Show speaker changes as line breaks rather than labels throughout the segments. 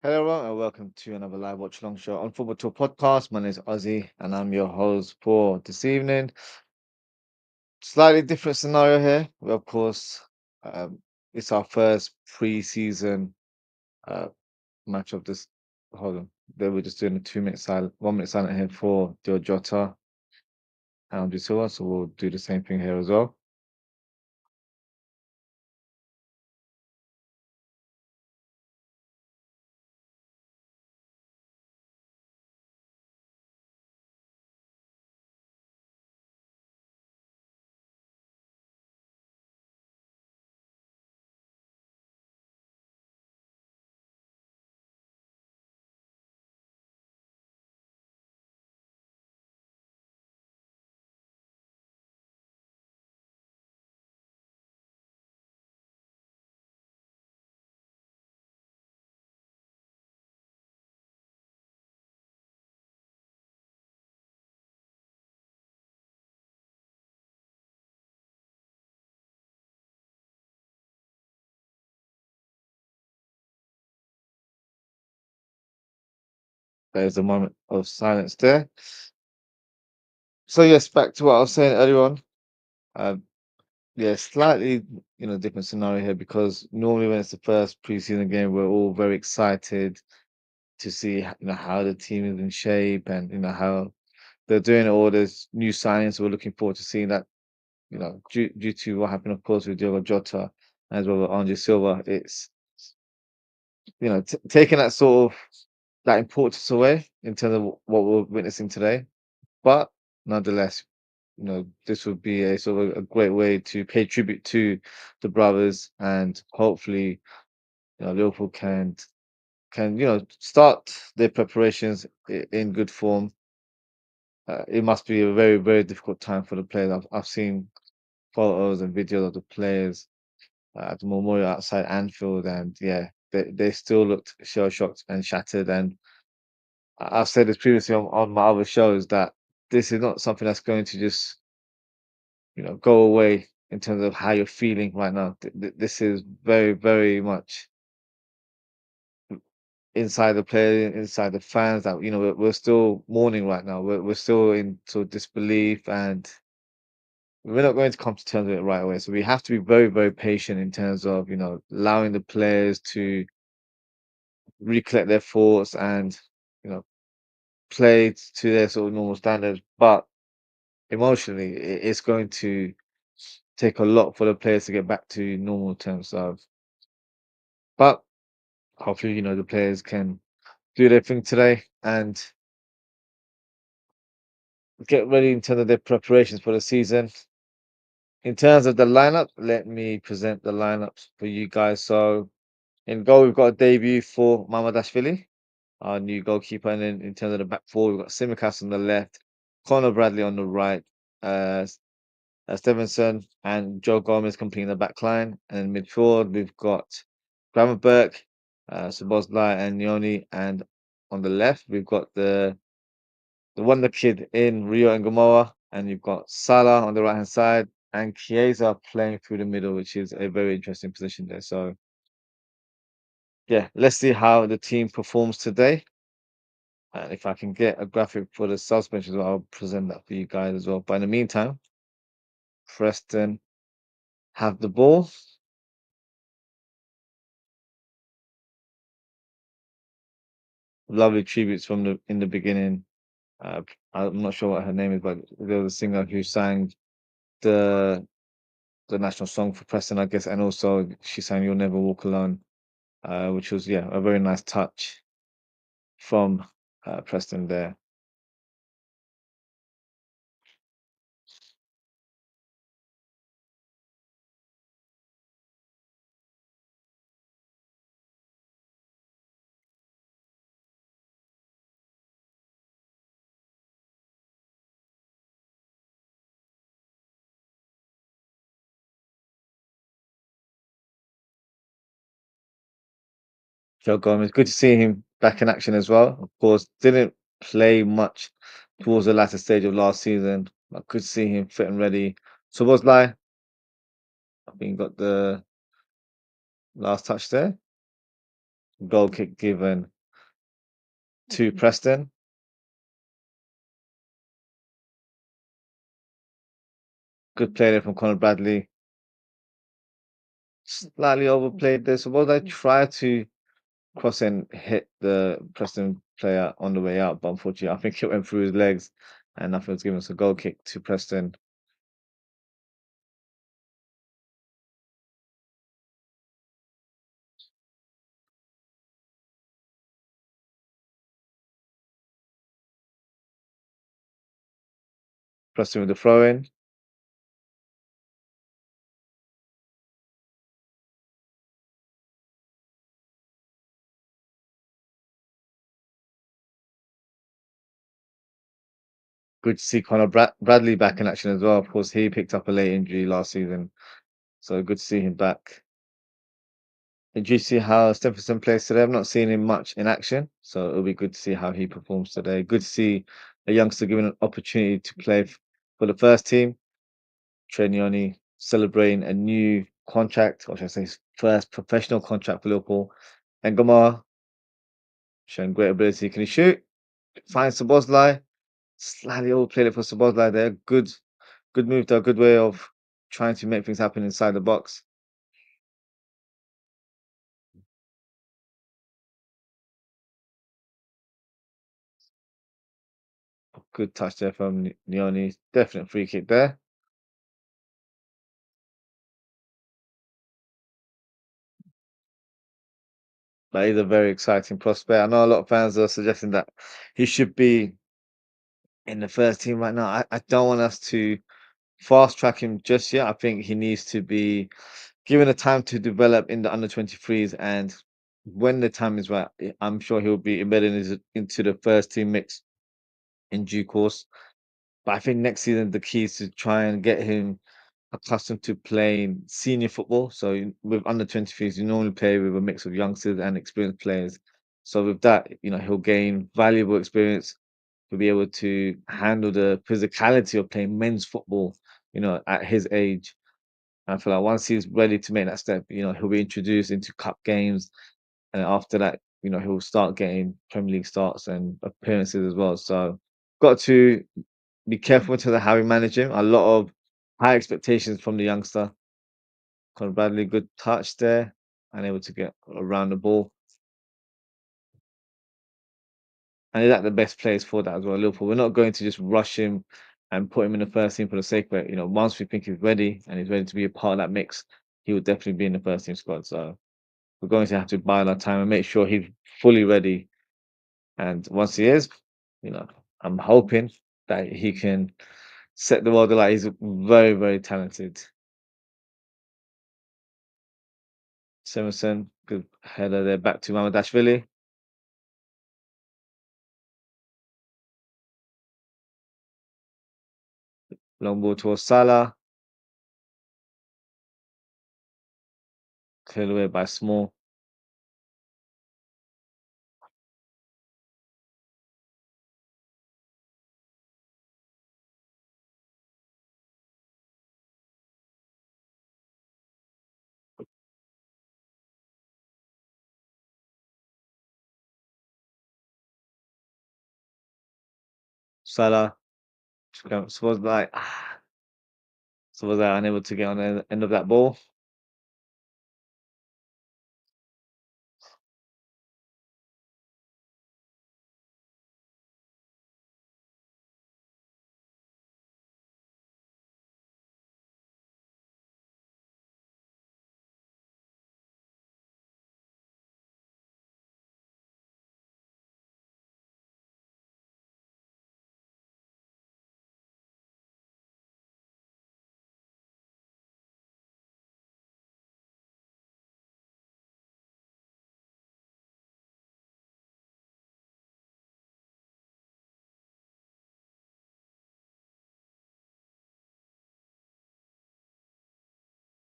Hello, everyone, and welcome to another live watch long show on Football Tour Podcast. My name is Ozzie, and I'm your host for this evening. Slightly different scenario here. Well, of course, um, it's our first pre-season uh, match of this. Hold on, they were just doing a 2 minute silent, 1 minute silent here for Diogo Jota and Ozwrld, so we'll do the same thing here as well. There's a moment of silence there. So yes, back to what I was saying earlier on. Um, Yeah, slightly, different scenario here because normally when it's the first preseason game, we're all very excited to see, how the team is in shape and how they're doing all these new signings. We're looking forward to seeing that. Due to what happened, of course, with Diogo Jota as well as Andre Silva, it's taking that sort of that importance away in terms of what we're witnessing today. But nonetheless, this would be a sort of a great way to pay tribute to the brothers, and hopefully, Liverpool can start their preparations in good form. It must be a very very difficult time for the players. I've seen photos and videos of the players at the memorial outside Anfield, and yeah, they still looked shell shocked and shattered. And I've said this previously on my other shows that this is not something that's going to just go away in terms of how you're feeling right now. This is very, very much inside the player, inside the fans that we're still mourning right now. We're still in sort of disbelief, and we're not going to come to terms with it right away. So we have to be very, very patient in terms of allowing the players to recollect their thoughts and you know play to their sort of normal standards. But emotionally, it's going to take a lot for the players to get back to normal terms of. But hopefully, the players can do their thing today and get ready in terms of their preparations for the season. In terms of the lineup, let me present the lineups for you guys. So in goal, we've got a debut for Mamadashvili, our new goalkeeper. And then in terms of the back four, we've got Simicast on the left, Conor Bradley on the right, uh, Stevenson and Joe Gomez completing the back line. And in midfield, we've got Gravenberch, Szoboszlai and Nyoni. And on the left, we've got the wonder kid in Rio and Gomorrah, and you've got Salah on the right hand side and Chiesa playing through the middle, which is a very interesting position there. So yeah, let's see how the team performs today. And if I can get a graphic for the suspension, I'll present that for you guys as well. But in the meantime, Preston have the ball. Lovely tributes from the in the beginning. Uh, I'm not sure what her name is, but there was a singer who sang the the national song for Preston, I guess, and also she sang "You'll Never Walk Alone," which was a very nice touch from Preston there. Joe Gomez, good to see him back in action as well. Of course, didn't play much towards the latter stage of last season, but good to see him fit and ready. So was like, I think got the last touch there. Goal kick given to Preston. Good play there from Conor Bradley. Slightly overplayed there. So was I tried to cross and hit the Preston player on the way out, but unfortunately, I think it went through his legs, and nothing was given us a goal kick to Preston. Preston with the throw in. Good to see Bradley back in action as well. Of course, he picked up a late injury last season, so good to see him back. Did you see how Stephenson plays today? I've not seen him much in action, so it'll be good to see how he performs today. Good to see a youngster given an opportunity to play for the first team. Trenioni celebrating a new contract, or should I say his first professional contract for Liverpool. And Gomar showing great ability. Can he shoot? Finds Sabozlai. Slightly overplayed it for Sabozlai there. Good move though. Good way of trying to make things happen inside the box. Good touch there from Leone. Definite free kick there. But he's a very exciting prospect. I know a lot of fans are suggesting that he should be in the first team right now. I don't want us to fast track him just yet. I think he needs to be given the time to develop in the under 23s, and when the time is right, I'm sure he'll be embedded into the first team mix in due course. But I think next season the key is to try and get him accustomed to playing senior football. So with under 23s, you normally play with a mix of youngsters and experienced players. So with that, he'll gain valuable experience. He'll be able to handle the physicality of playing men's football, at his age. And I feel like once he's ready to make that step, he'll be introduced into cup games. And after that, he'll start getting Premier League starts and appearances as well. So got to be careful to how we manage him. A lot of high expectations from the youngster. Conor Bradley, good touch there, and able to get around the ball. And he's at the best place for that as well. Liverpool, we're not going to just rush him and put him in the first team for the sake of it. Once we think he's ready and he's ready to be a part of that mix, he will definitely be in the first team squad. So we're going to have to bide our time and make sure he's fully ready. And once he is, you know, I'm hoping that he can set the world alight. He's very, very talented. Simonson, good header there back to Mamadashvili. Long ball towards Salah. Cleared away by Small. Salah was like, was like unable to get on the end of that ball.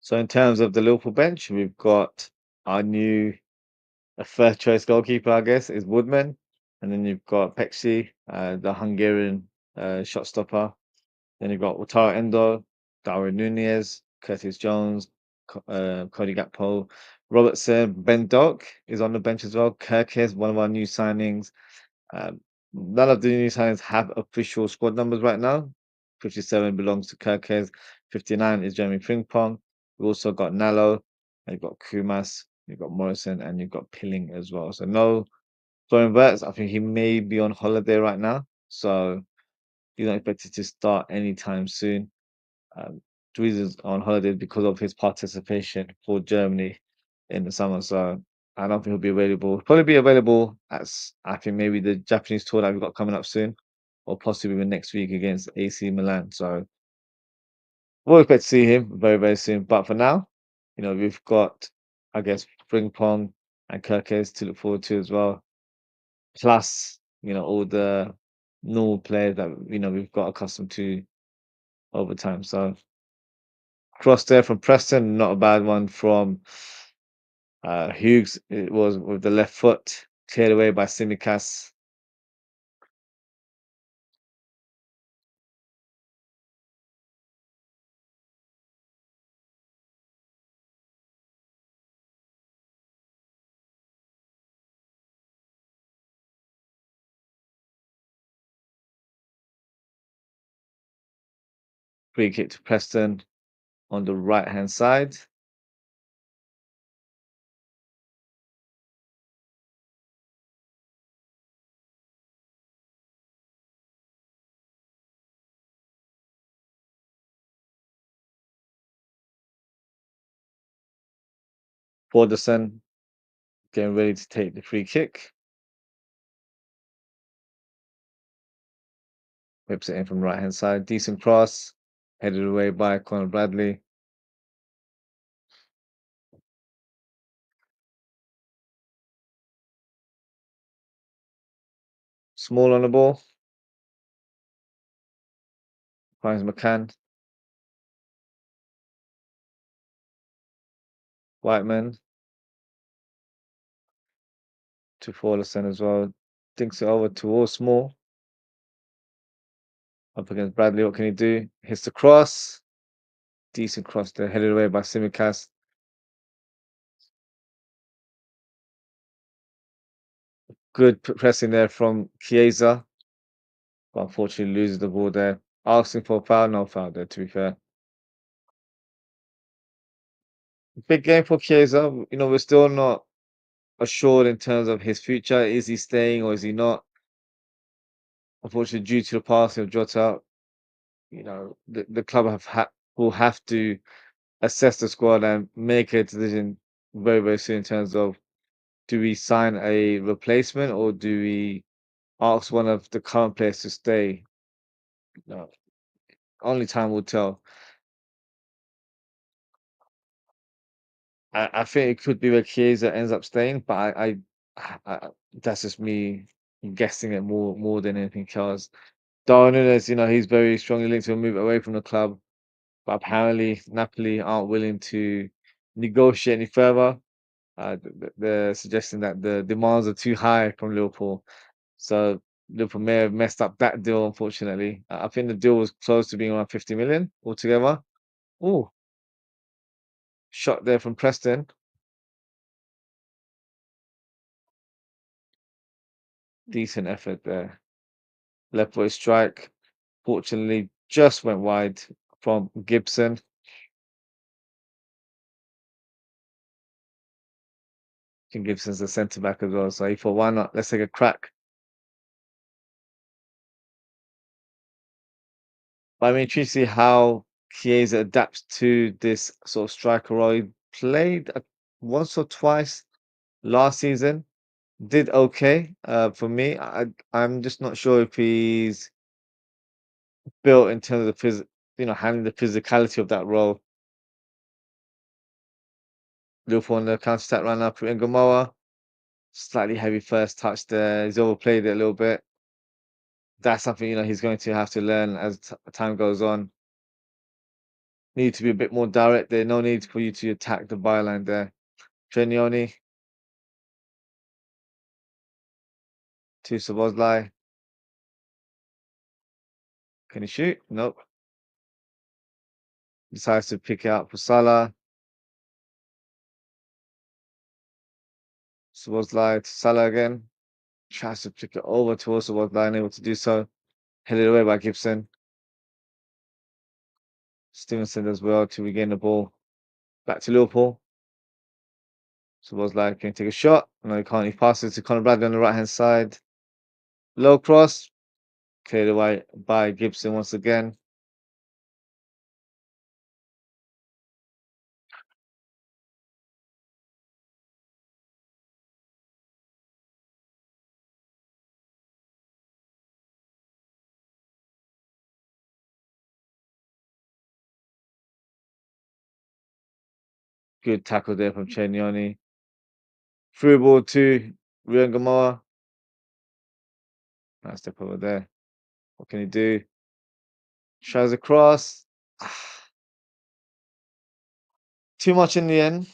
So in terms of the Liverpool bench, we've got our new first choice goalkeeper, I guess, is Woodman. And then you've got Pexi, the Hungarian shot stopper. Then you've got Wataru Endo, Darwin Nunez, Curtis Jones, Cody Gakpo, Robertson, Ben Doak is on the bench as well. Kirk is one of our new signings. Um, None of the new signings have official squad numbers right now. 57 belongs to Kirkes. 59 is Jeremy Frimpong. We've also got Nallo, and you've got Kumas, you've got Morrison, and you've got Pilling as well. So no Florian Wirtz. I think he may be on holiday right now. So he's not expected to start anytime soon. The reason he's on holiday is because of his participation for Germany in the summer. So I don't think he'll be available. He'll probably be available as I think maybe the Japanese tour that we've got coming up soon, or possibly even next week against AC Milan. So we'll expect to see him very, very soon. But for now, we've got, I guess, Frimpong and Kirkes to look forward to as well. Plus, all the normal players that we've got accustomed to over time. So cross there from Preston, not a bad one from Hughes. It was with the left foot, cleared away by Simicas. Free kick to Preston on the right hand side. Forderson getting ready to take the free kick. Whips it in from right hand side. Decent cross. Headed away by Conor Bradley. Small on the ball. Finds McCann. Whiteman to Forderson as well. Dinks it over towards Small. Up against Bradley. What can he do? Hits the cross. Decent cross there. Headed away by Simicas. Good pressing there from Chiesa. But unfortunately loses the ball there. Asking for a foul, no foul there, to be fair. Big game for Chiesa. We're still not assured in terms of his future. Is he staying or is he not? Unfortunately, due to the passing of Jota, the club will have to assess the squad and make a decision very, very soon in terms of, do we sign a replacement or do we ask one of the current players to stay? No, only time will tell. I think it could be where Chiesa ends up staying, but I that's just me guessing it more than anything else. Darwin Núñez, he's very strongly linked to a move away from the club, but apparently Napoli aren't willing to negotiate any further. They're suggesting that the demands are too high from Liverpool, so Liverpool may have messed up that deal. Unfortunately, I think the deal was close to being around 50 million altogether. Oh, shot there from Preston. Decent effort there. Left foot strike. Fortunately, just went wide from Gibson. I think Gibson's a centre back as well, so he thought, why not? Let's take a crack. But I'm intrigued to see how Chiesa adapts to this sort of striker role. He played once or twice last season. Did okay for me. I'm just not sure if he's built in terms of the handling the physicality of that role. Liverpool on the counter attack right now for Ngomoa. Slightly heavy first touch there. He's overplayed it a little bit. That's something he's going to have to learn as time goes on. need to be a bit more direct there. No need for you to attack the byline there. Trenioni to Szoboszlai. Can he shoot? Nope. Decides to pick it out for Salah. Szoboszlai to Salah again. Tries to flick it over towards Szoboszlai, unable to do so. Headed away by Gibson. Stevenson as well to regain the ball. Back to Liverpool. Szoboszlai can take a shot. No, he can't. He passes to Conor Bradley on the right hand side. Low cross. Cleared away by Gibson once again. Good tackle there from Chenioni. Through ball to Ryan Gamoa. Nice step over there. What can he do? Tries a cross. Too much in the end.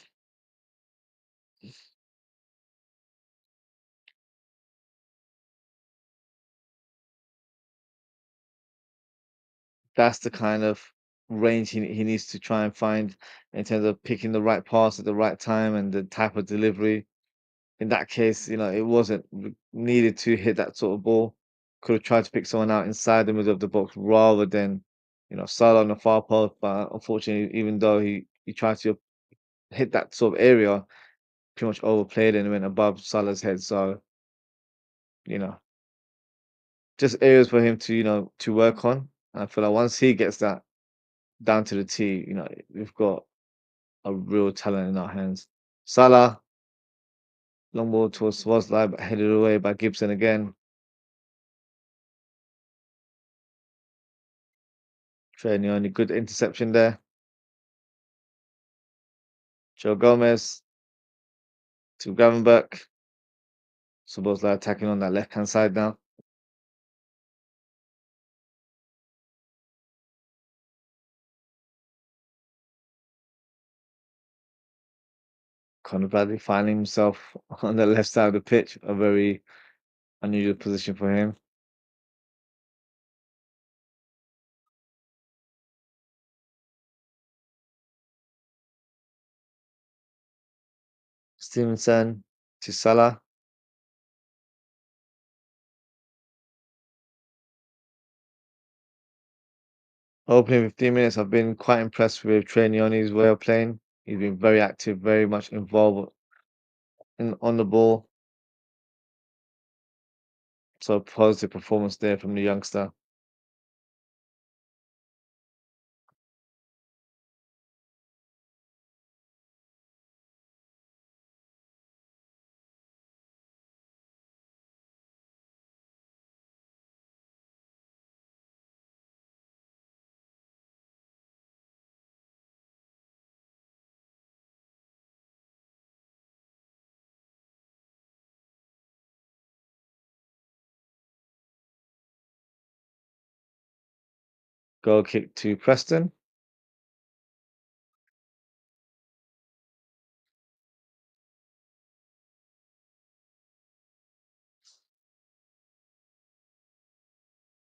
That's the kind of range he needs to try and find in terms of picking the right pass at the right time and the type of delivery. In that case, it wasn't needed to hit that sort of ball. Could have tried to pick someone out inside the middle of the box rather than, Salah on the far post. But unfortunately, even though he tried to hit that sort of area, pretty much overplayed and went above Salah's head. So, you know, just areas for him to, to work on. And I feel like once he gets that down to the T, we've got a real talent in our hands. Salah, long ball towards Szoboszlai, but headed away by Gibson again. Trenioni, good interception there. Joe Gomez to Gravenberch. Szoboszlai attacking on that left-hand side now. Conor Bradley finding himself on the left side of the pitch, a very unusual position for him. Stevenson to Salah. Opening 15 minutes, I've been quite impressed with Trenioni's way of playing. He's been very active, very much involved on the ball. So positive performance there from the youngster. Goal kick to Preston.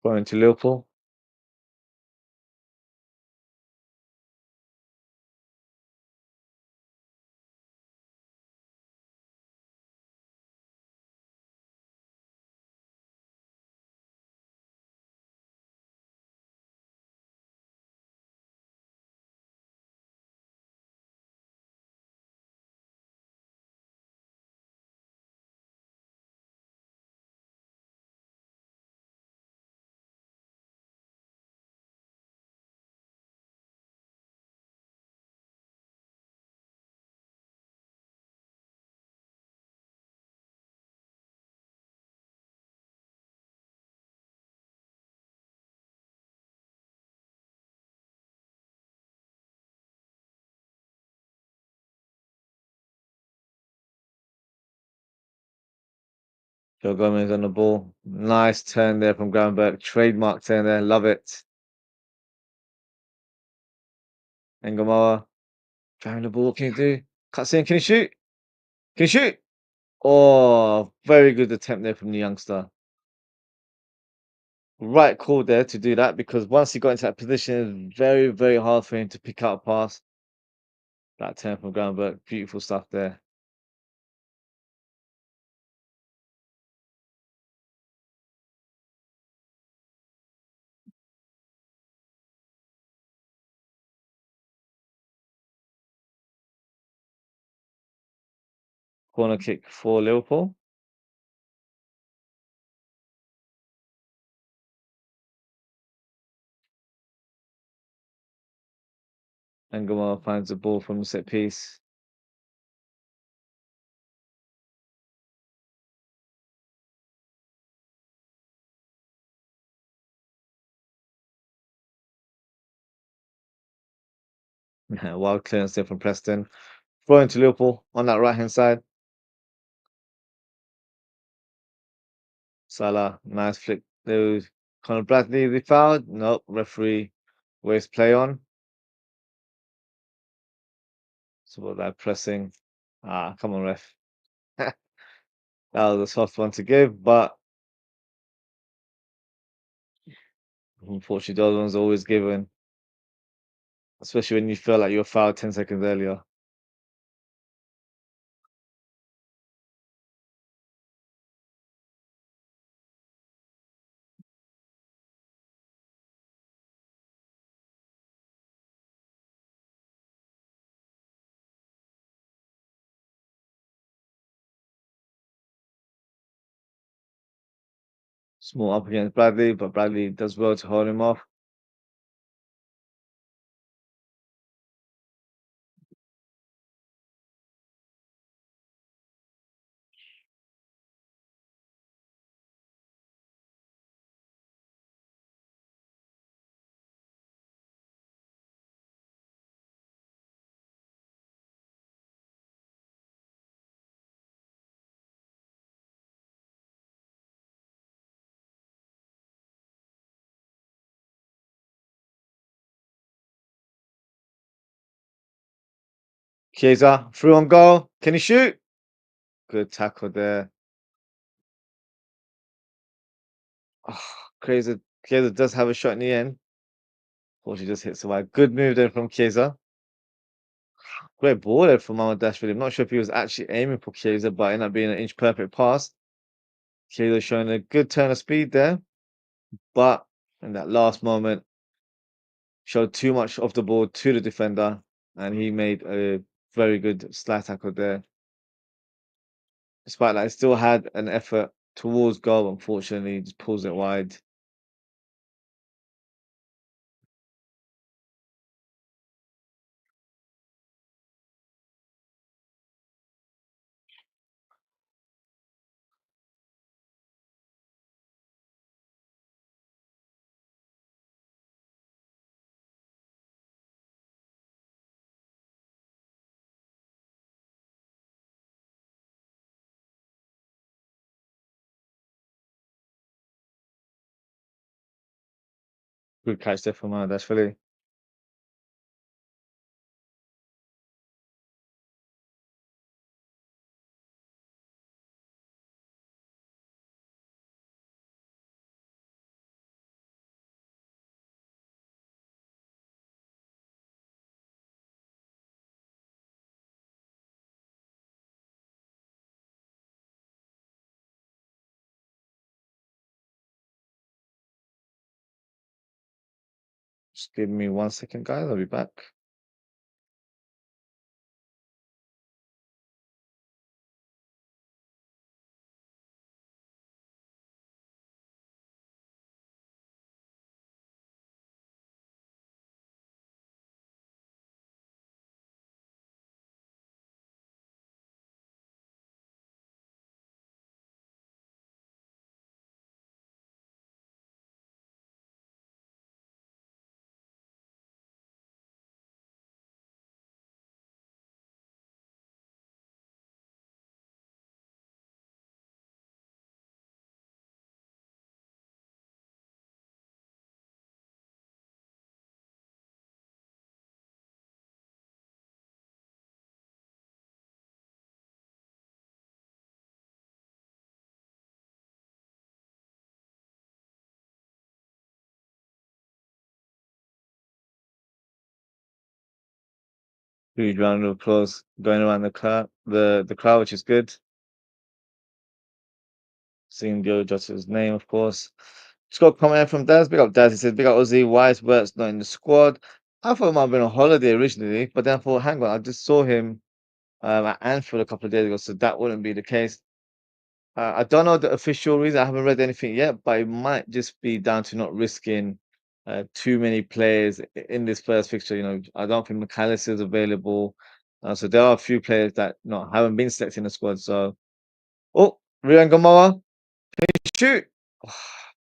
Going to Liverpool. Joe Gomez on the ball. Nice turn there from Gravenberch. Trademark turn there. Love it. Engamoa, driving the ball. What can you do? Cuts in. Can you shoot? Can you shoot? Oh, very good attempt there from the youngster. Right call there to do that because once he got into that position, it's very, very hard for him to pick out a pass. That turn from groundwork, beautiful stuff there. Corner kick for Liverpool. Engamoa finds the ball from the set piece. Wild clearance there from Preston. Throw into Liverpool on that right hand side. Salah, nice flick. There was Conor Bradley, they fouled. Nope, referee waste play on. So what that pressing. Ah, come on, ref. That was a soft one to give, but unfortunately, those ones are always given, especially when you feel like you were fouled 10 seconds earlier. Small up against Bradley, but Bradley does well to hold him off. Chiesa, through on goal. Can he shoot? Good tackle there. Oh, Chiesa does have a shot in the end. Or she just hits the wide. Good move there from Chiesa. Great ball there from Dashvili. I'm not sure if he was actually aiming for Chiesa, but ended up being an inch perfect pass. Chiesa showing a good turn of speed there, but in that last moment, showed too much of the ball to the defender, and he made a very good slide tackle there. Despite that, he still had an effort towards goal. Unfortunately, he just pulls it wide. Good catch there from Dashvili. Just give me 1 second, guys. I'll be back. Huge round of applause going around the crowd, which is good. Seeing Diogo Jota's name, of course. Just got a comment from Daz. Big up Daz. He said, big up Ozzie. Why is Wirtz not in the squad? I thought he might have been on holiday originally, but then I thought, hang on, I just saw him at Anfield a couple of days ago, so that wouldn't be the case. I don't know the official reason. I haven't read anything yet, but it might just be down to not risking too many players in this first fixture. I don't think McAllister is available, so there are a few players that haven't been selected in the squad. So, oh, Ryan Gamoa, shoot!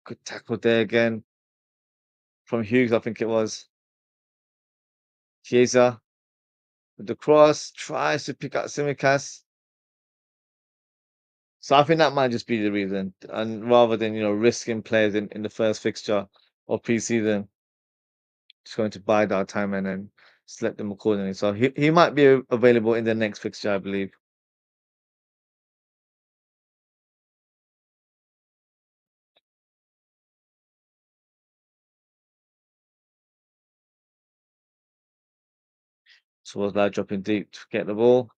Good tackle there again from Hughes, I think it was. Chiesa with the cross tries to pick up Simicas. So I think that might just be the reason, and rather than risking players in the first fixture of pre-season, just going to bide our time and then select them accordingly. So he might be available in the next fixture, I believe. So was that dropping deep to get the ball?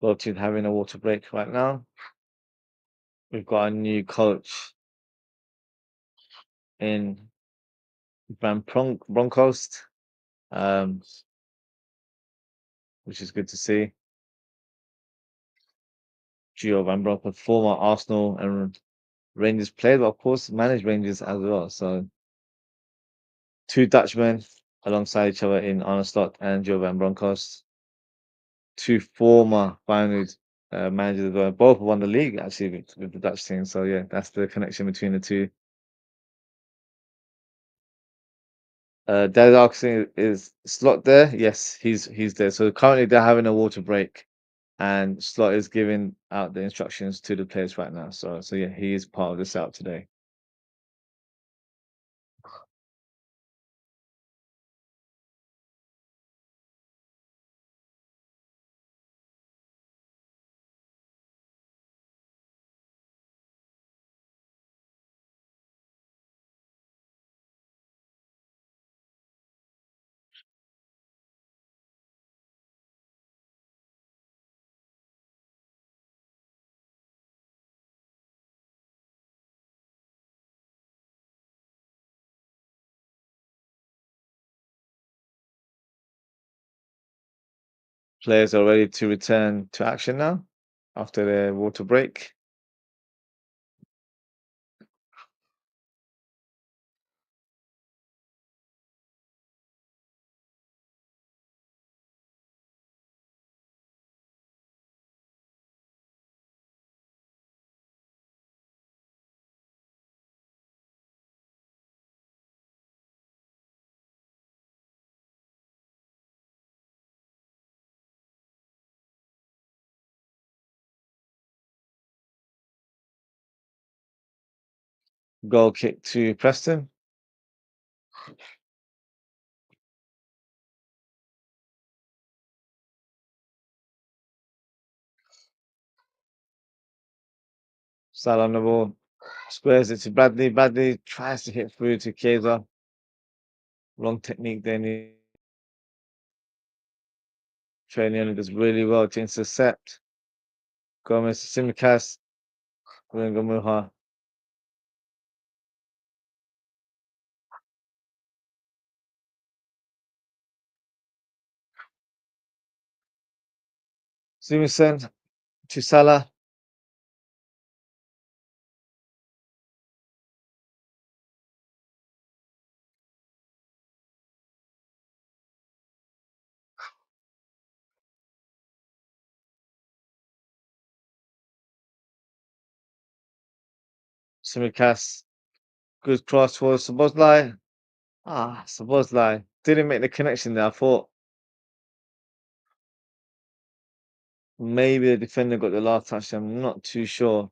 Both teams having a water break right now. We've got a new coach in Broncos, um, which is good to see. Gio Van Bronckhorst, former Arsenal and Rangers player, but of course managed Rangers as well. So two Dutchmen alongside each other in Arne Slot and Gio Van Bronckhorst. Two former Feyenoord managers as well. Both won the league actually with the Dutch team. So yeah, that's the connection between the two. Dad asking, is Slot there? Yes, he's there. So currently they're having a water break, and Slot is giving out the instructions to the players right now. So yeah, he is part of the setup today. Players are ready to return to action now after their water break. Goal kick to Preston. Salah on the ball. Squares it to Bradley. Bradley tries to hit through to Chiesa. Wrong technique there. Training does really well to intercept. Gomez, Simicas, Muha. Simicen to Salah. Simicas. Good cross towards Szoboszlai. Szoboszlai didn't make the connection there. I thought maybe the defender got the last touch. I'm not too sure.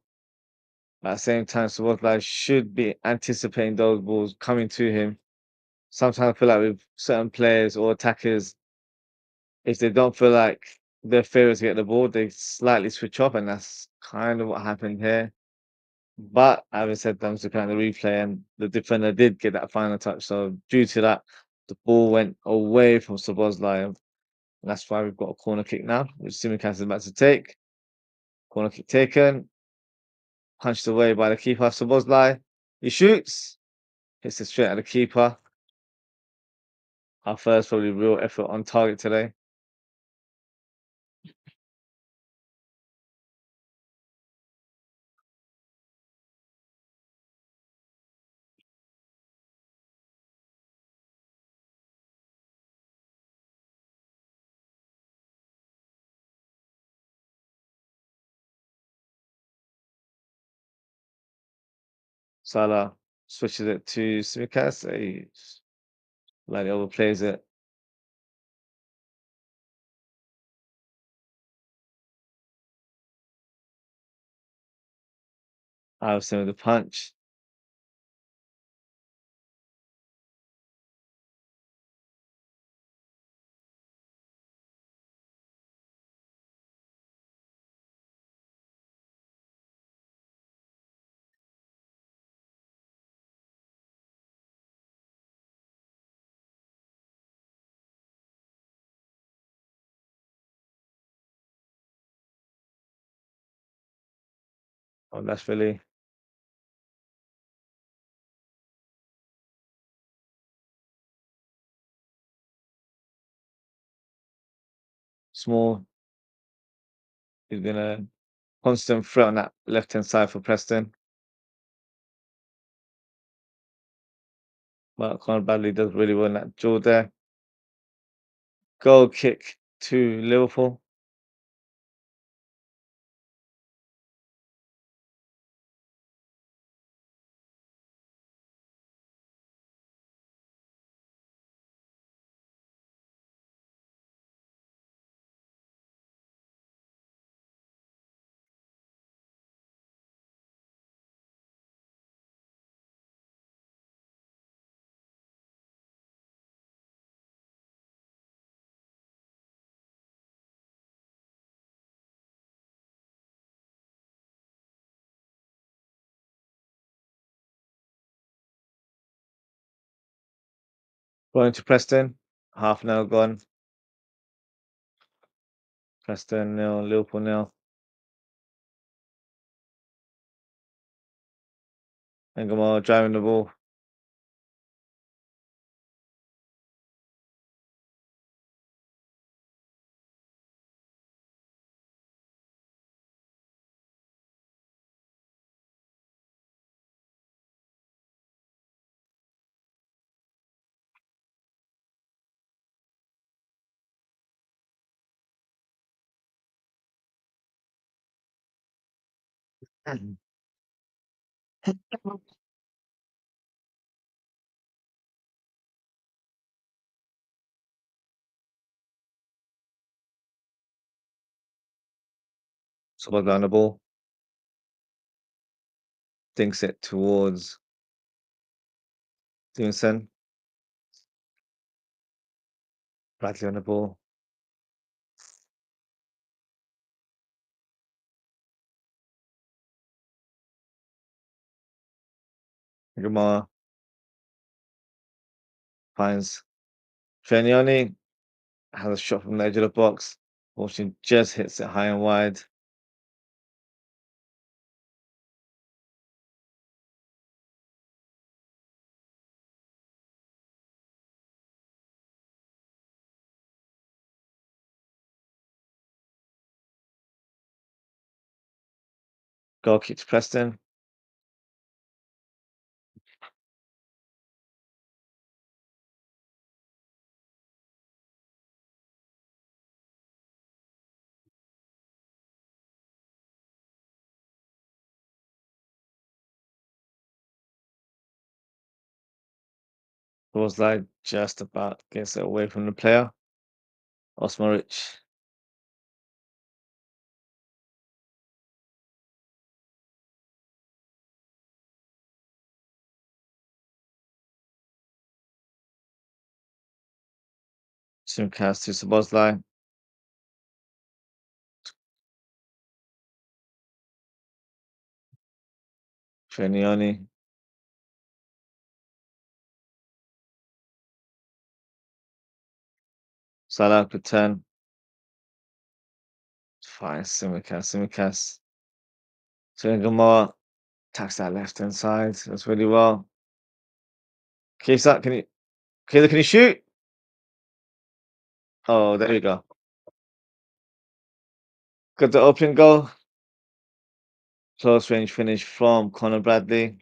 At the same time, Szoboszlai should be anticipating those balls coming to him. Sometimes I feel like with certain players or attackers, if they don't feel like their favourites get the ball, they slightly switch off, and that's kind of what happened here. But having said that, I'm just looking at the replay, and the defender did get that final touch. So due to that, the ball went away from Szoboszlai, and that's why we've got a corner kick now, which Tsimikas is about to take. Corner kick taken, punched away by the keeper, Szoboszlai. He shoots, hits it straight at the keeper. Our first probably real effort on target today. Salah switches it to Tsimikas. He slightly overplays it. Iverson with the punch. Oh, that's really small. He's been a constant threat on that left-hand side for Preston. But Conor Bradley does really well in that jaw there. Goal kick to Liverpool. Going to Preston. Half an hour gone. Preston nil, Liverpool nil. Engelmar driving the ball. Someone down the ball. Thinks it towards Stevenson. Bradley on the ball. Engelmar finds Trenioni. Has a shot from the edge of the box. Fortune just hits it high and wide. Goal kick to Preston. Was like just about gets it away from the player. Ozwrld. Simcast to Sabozlai. Trenioni. Salah could turn. Fine. Simicast. Gamora attacks that left hand side. That's really well. Kisa, can you shoot? Oh, there you go. Got the opening goal. Close range finish from Conor Bradley.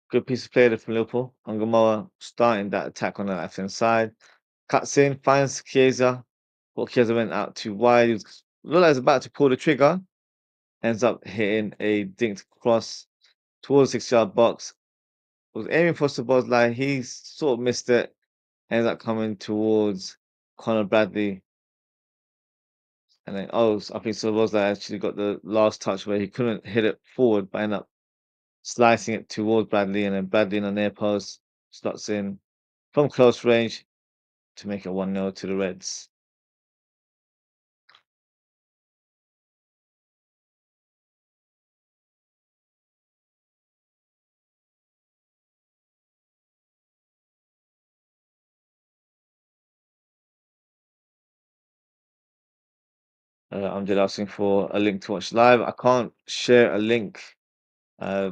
Good piece of play there from Liverpool. Angamoa starting that attack on the left hand side. Cuts in, finds Chiesa. But Chiesa went out too wide. He was, looked like he was about to pull the trigger. Ends up hitting a dinked cross towards the 6-yard box. Was aiming for Sabozlai. He sort of missed it. Ends up coming towards Conor Bradley. And then, I think Sabozlai actually got the last touch where he couldn't hit it forward, but ended up slicing it towards Bradley. And then Bradley in the near post slots in from close range to make it 1-0 to the Reds. I'm just asking for a link to watch live. I can't share a link uh,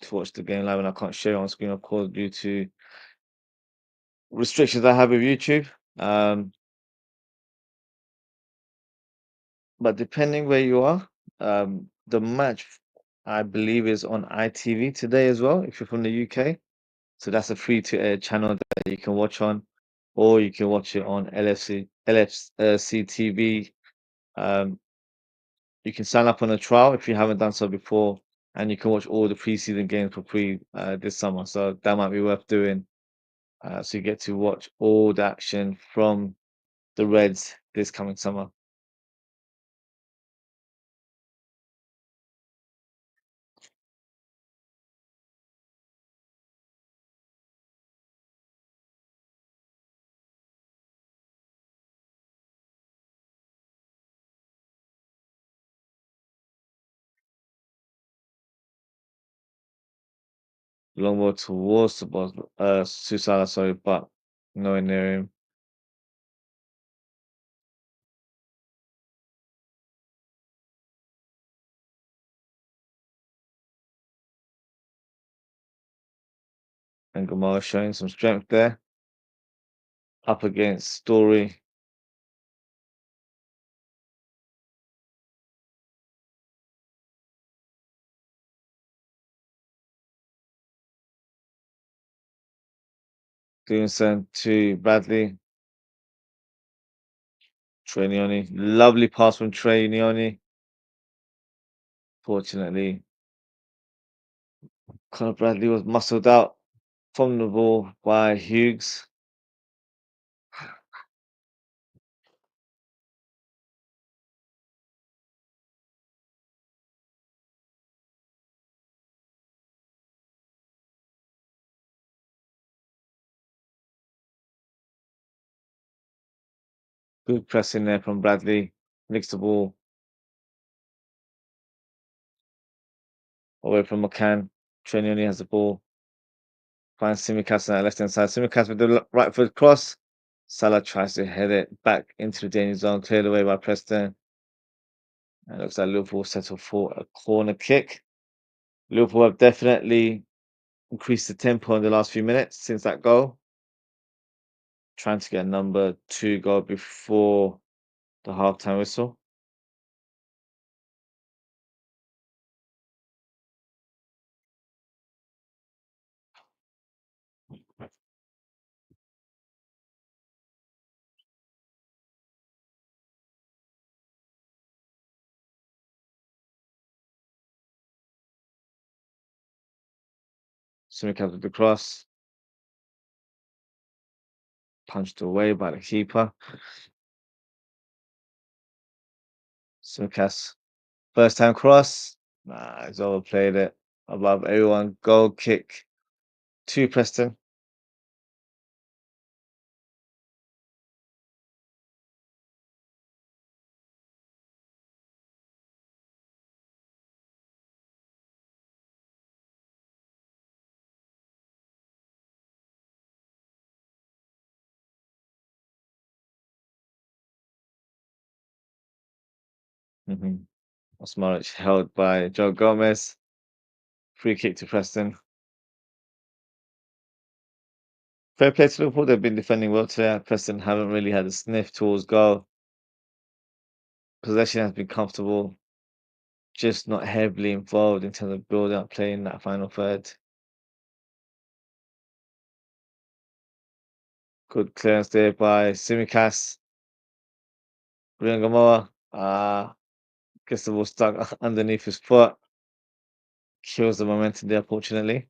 to watch the game live, and I can't share it on screen, of course, due to restrictions I have with YouTube. But depending where you are, the match I believe is on ITV today as well. If you're from the UK, so that's a free to air channel that you can watch on, or you can watch it on LFC TV. Um, you can sign up on a trial if you haven't done so before, and you can watch all the preseason games for free this summer. So that might be worth doing. So you get to watch all the action from the Reds this coming summer. Long ball towards the boss, Susala, sorry, but nowhere near him. And Gamal showing some strength there. Up against Story. Stevenson to Bradley. Trenioni. Lovely pass from Trenioni. Fortunately, Conor Bradley was muscled out from the ball by Hughes. Good pressing there from Bradley. Nicks the ball away from McCann. Trenioni has the ball. Finds Simicast on that left hand side. Simicast with the right foot cross. Salah tries to head it back into the danger zone, cleared away by Preston. And it looks like Liverpool settle for a corner kick. Liverpool have definitely increased the tempo in the last few minutes since that goal. Trying to get a number 2 goal before the halftime whistle. Simicast with the cross, punched away by the keeper. Simicast, first time cross. Nah, he's overplayed it above everyone. Goal kick to Preston. Mm-hmm. Osmaric held by Joe Gomez. Free kick to Preston. Fair play to Liverpool. They've been defending well today. Preston haven't really had a sniff towards goal. Possession has been comfortable, just not heavily involved in terms of building up play in that final third. Good clearance there by Simicast. Brian Gamoa. Gets the ball stuck underneath his foot. Kills the momentum there, fortunately.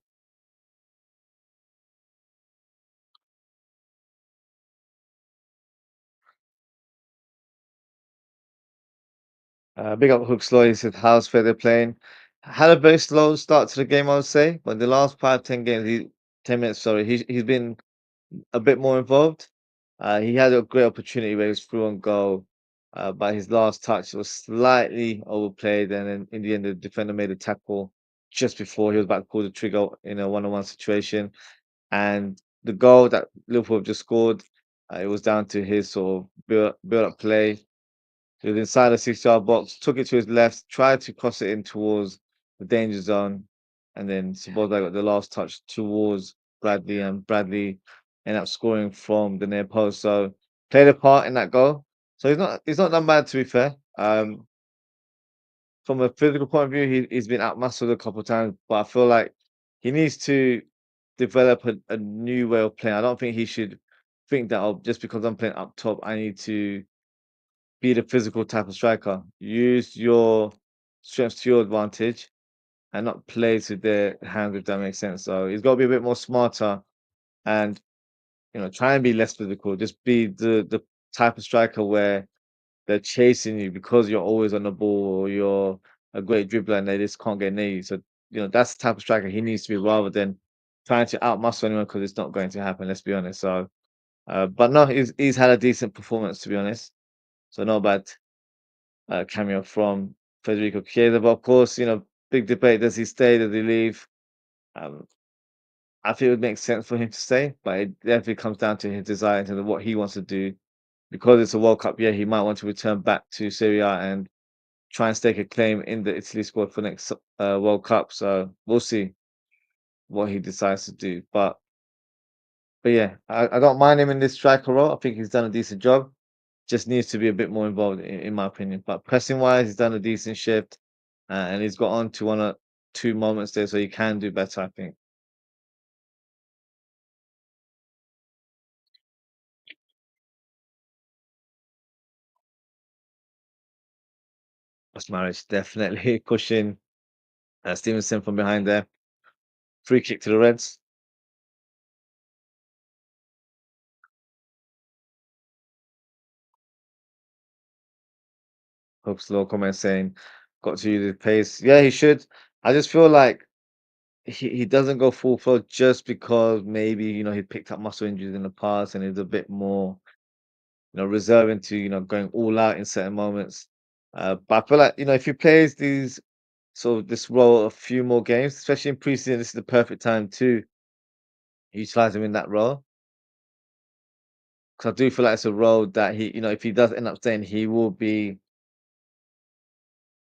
Big up Hook Slow. He said, how's fair they're playing? Had a very slow start to the game, I would say. But the last 5, 10 games, 10 minutes, sorry, he's been a bit more involved. He had a great opportunity where he was through on goal, but his last touch was slightly overplayed, and then in the end, the defender made a tackle just before he was about to pull the trigger in a one-on-one situation. And the goal that Liverpool have just scored, it was down to his sort of build-up play. He was inside the 6-yard box, took it to his left, tried to cross it in towards the danger zone, and then Szoboszlai got the last touch towards Bradley, and Bradley ended up scoring from the near post. So played a part in that goal. So he's not done bad, to be fair. From a physical point of view, he's been outmuscled a couple of times, but I feel like he needs to develop a new way of playing. I don't think he should think that, oh, just because I'm playing up top, I need to be the physical type of striker. Use your strengths to your advantage and not play to their hands, if that makes sense. So he's got to be a bit more smarter and try and be less physical. Just be the type of striker where they're chasing you because you're always on the ball or you're a great dribbler and they just can't get near you. So that's the type of striker he needs to be rather than trying to outmuscle anyone because it's not going to happen. Let's be honest. So, but no, he's had a decent performance, to be honest. So not bad. Cameo from Federico Chiesa. But of course, big debate. Does he stay? Does he leave? Um, I think it would make sense for him to stay, but it definitely comes down to his desire in terms of what he wants to do. Because it's a World Cup year, he might want to return back to Serie A and try and stake a claim in the Italy squad for next World Cup. So we'll see what he decides to do. But yeah, I don't mind him in this striker role. I think he's done a decent job. Just needs to be a bit more involved, in my opinion. But pressing wise, he's done a decent shift, and he's got on to 1 or 2 moments there, so he can do better. I think. Post marriage definitely pushing Stevenson from behind there. Free kick to the Reds. Hooks low comment saying, "Got to use his pace." Yeah, he should. I just feel like he doesn't go full flow just because maybe he picked up muscle injuries in the past and he's a bit more reserving to going all out in certain moments. But I feel like if he plays this role a few more games, especially in preseason, this is the perfect time to utilize him in that role. Because I do feel like it's a role that if he does end up staying, he will be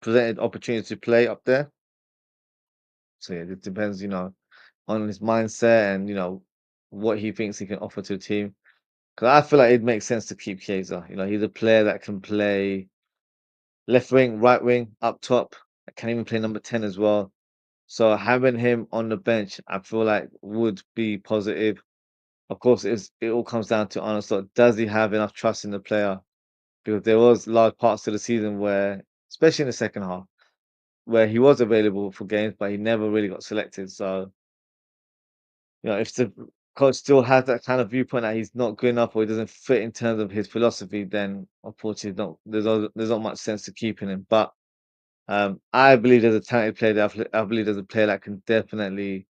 presented opportunity to play up there. So yeah, it depends, on his mindset and what he thinks he can offer to the team. Because I feel like it makes sense to keep Chiesa. He's a player that can play left wing, right wing, up top. Can even play number 10 as well. So having him on the bench, I feel like would be positive. Of course, it all comes down to Arne Slot. Does he have enough trust in the player? Because there was large parts of the season where, especially in the second half, where he was available for games, but he never really got selected. So if the coach still has that kind of viewpoint that he's not good enough or he doesn't fit in terms of his philosophy, then unfortunately, not there's not much sense to keeping him. But I believe there's a talented player. I believe there's a player that can definitely,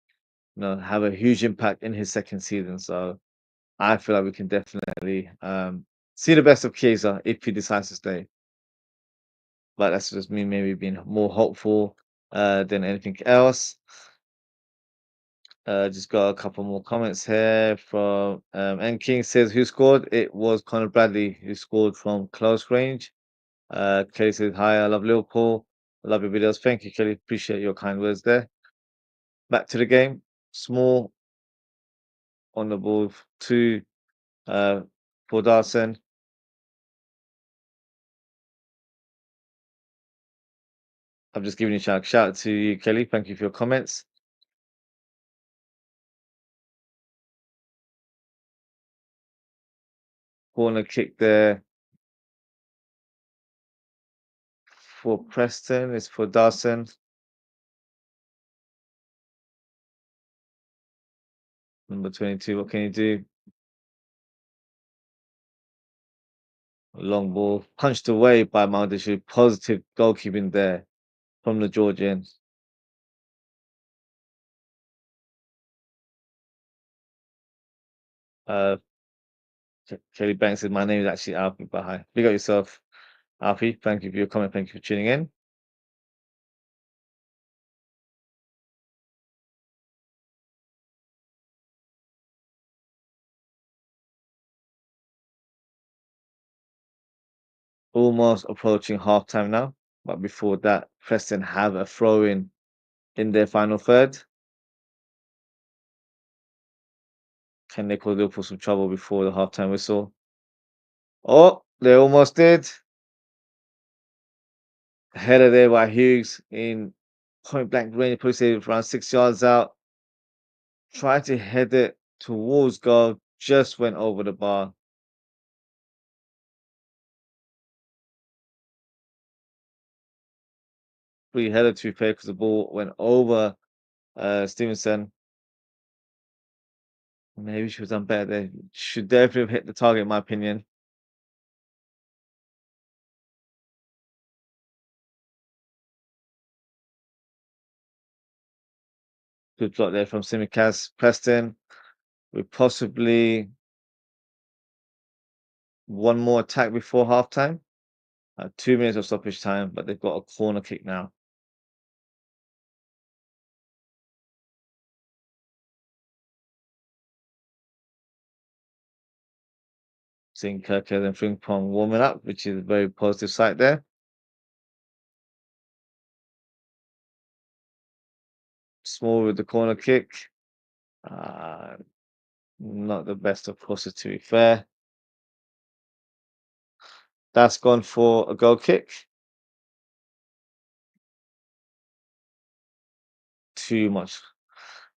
have a huge impact in his second season. So I feel like we can definitely see the best of Chiesa if he decides to stay. But that's just me maybe being more hopeful than anything else. Just got a couple more comments here from N King says who scored? It was Conor Bradley who scored from close range. Kelly says hi, I love Liverpool. I love your videos. Thank you, Kelly. Appreciate your kind words there. Back to the game. Small on the ball to for Dawson. I'm just giving you a shout out to you, Kelly. Thank you for your comments. Corner kick there for Preston. It's for Dawson. Number 22. What can you do? Long ball punched away by Maldishu. Positive goalkeeping there from the Georgian. Uh, Kelly Banks said, my name is actually Alfie, but hi. Big up yourself, Alfie. Thank you for your comment. Thank you for tuning in. Almost approaching halftime now. But before that, Preston have a throw in their final third. Can they cause Liverpool some trouble before the halftime whistle? Oh, they almost did. Header there by Hughes in point blank range, probably say around 6 yards out. Tried to head it towards goal, just went over the bar. Free header to be fair because the ball went over Stevenson. Maybe she was done better there. Should definitely have hit the target, in my opinion. Good block there from Simicaz. Preston with possibly one more attack before halftime. 2 minutes of stoppage time, but they've got a corner kick now. Seeing Kirkhead and Frimpong warming up, which is a very positive sight there. Small with the corner kick. Not the best of crosses, to be fair. That's gone for a goal kick. Too much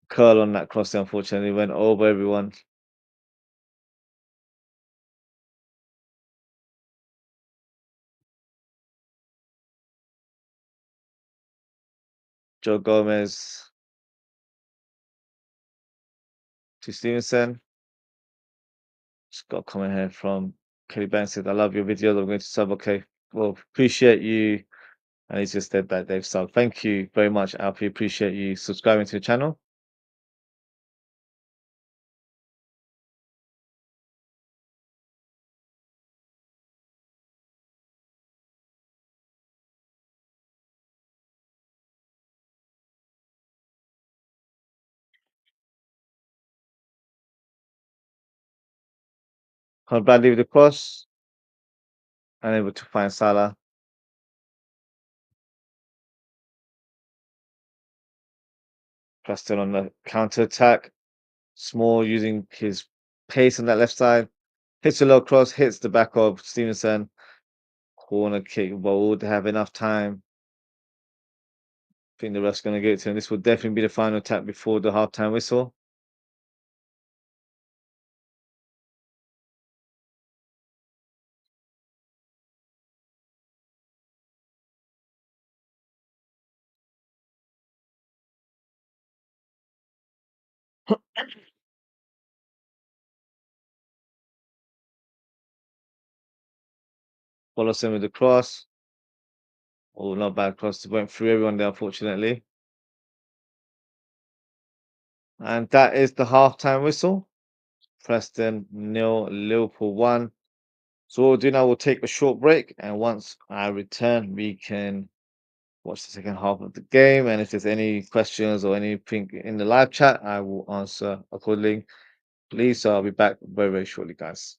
curl on that cross, unfortunately. Went over everyone. Joe Gomez to Stevenson. Just got a comment here from Kelly Banks said, I love your videos. I'm going to sub. Okay. Well, appreciate you. And he's just said that they've subbed. Thank you very much, Alfie. Appreciate you subscribing to the channel. Conor Bradley with the cross. Unable to find Salah. Preston on the counter attack. Small using his pace on that left side. Hits a low cross, hits the back of Stevenson. Corner kick, but would have enough time. I think the ref's going to get it to him. This will definitely be the final attack before the halftime whistle. Follows him with the cross. Oh, not bad cross. Went through everyone there, unfortunately. And that is the halftime whistle. Preston 0, Liverpool 1. So what we'll do now, we'll take a short break. And once I return, we can watch the second half of the game. And if there's any questions or anything in the live chat, I will answer accordingly. Please, so I'll be back very, very shortly, guys.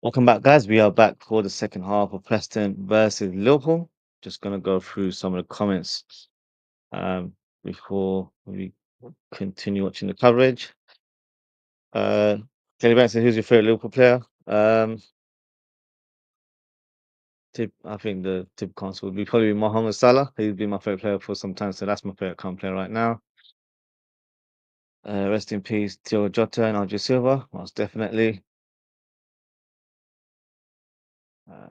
Welcome back, guys. We are back for the second half of Preston versus Liverpool. Just gonna go through some of the comments um, before we continue watching the coverage. Kelly Banks said, "Who's your favorite Liverpool player?" I think the typical answer would be probably Mohamed Salah. He's been my favorite player for some time, so that's my favorite current player right now. Rest in peace, Diogo Jota and Ozzie Silva, most definitely. Uh,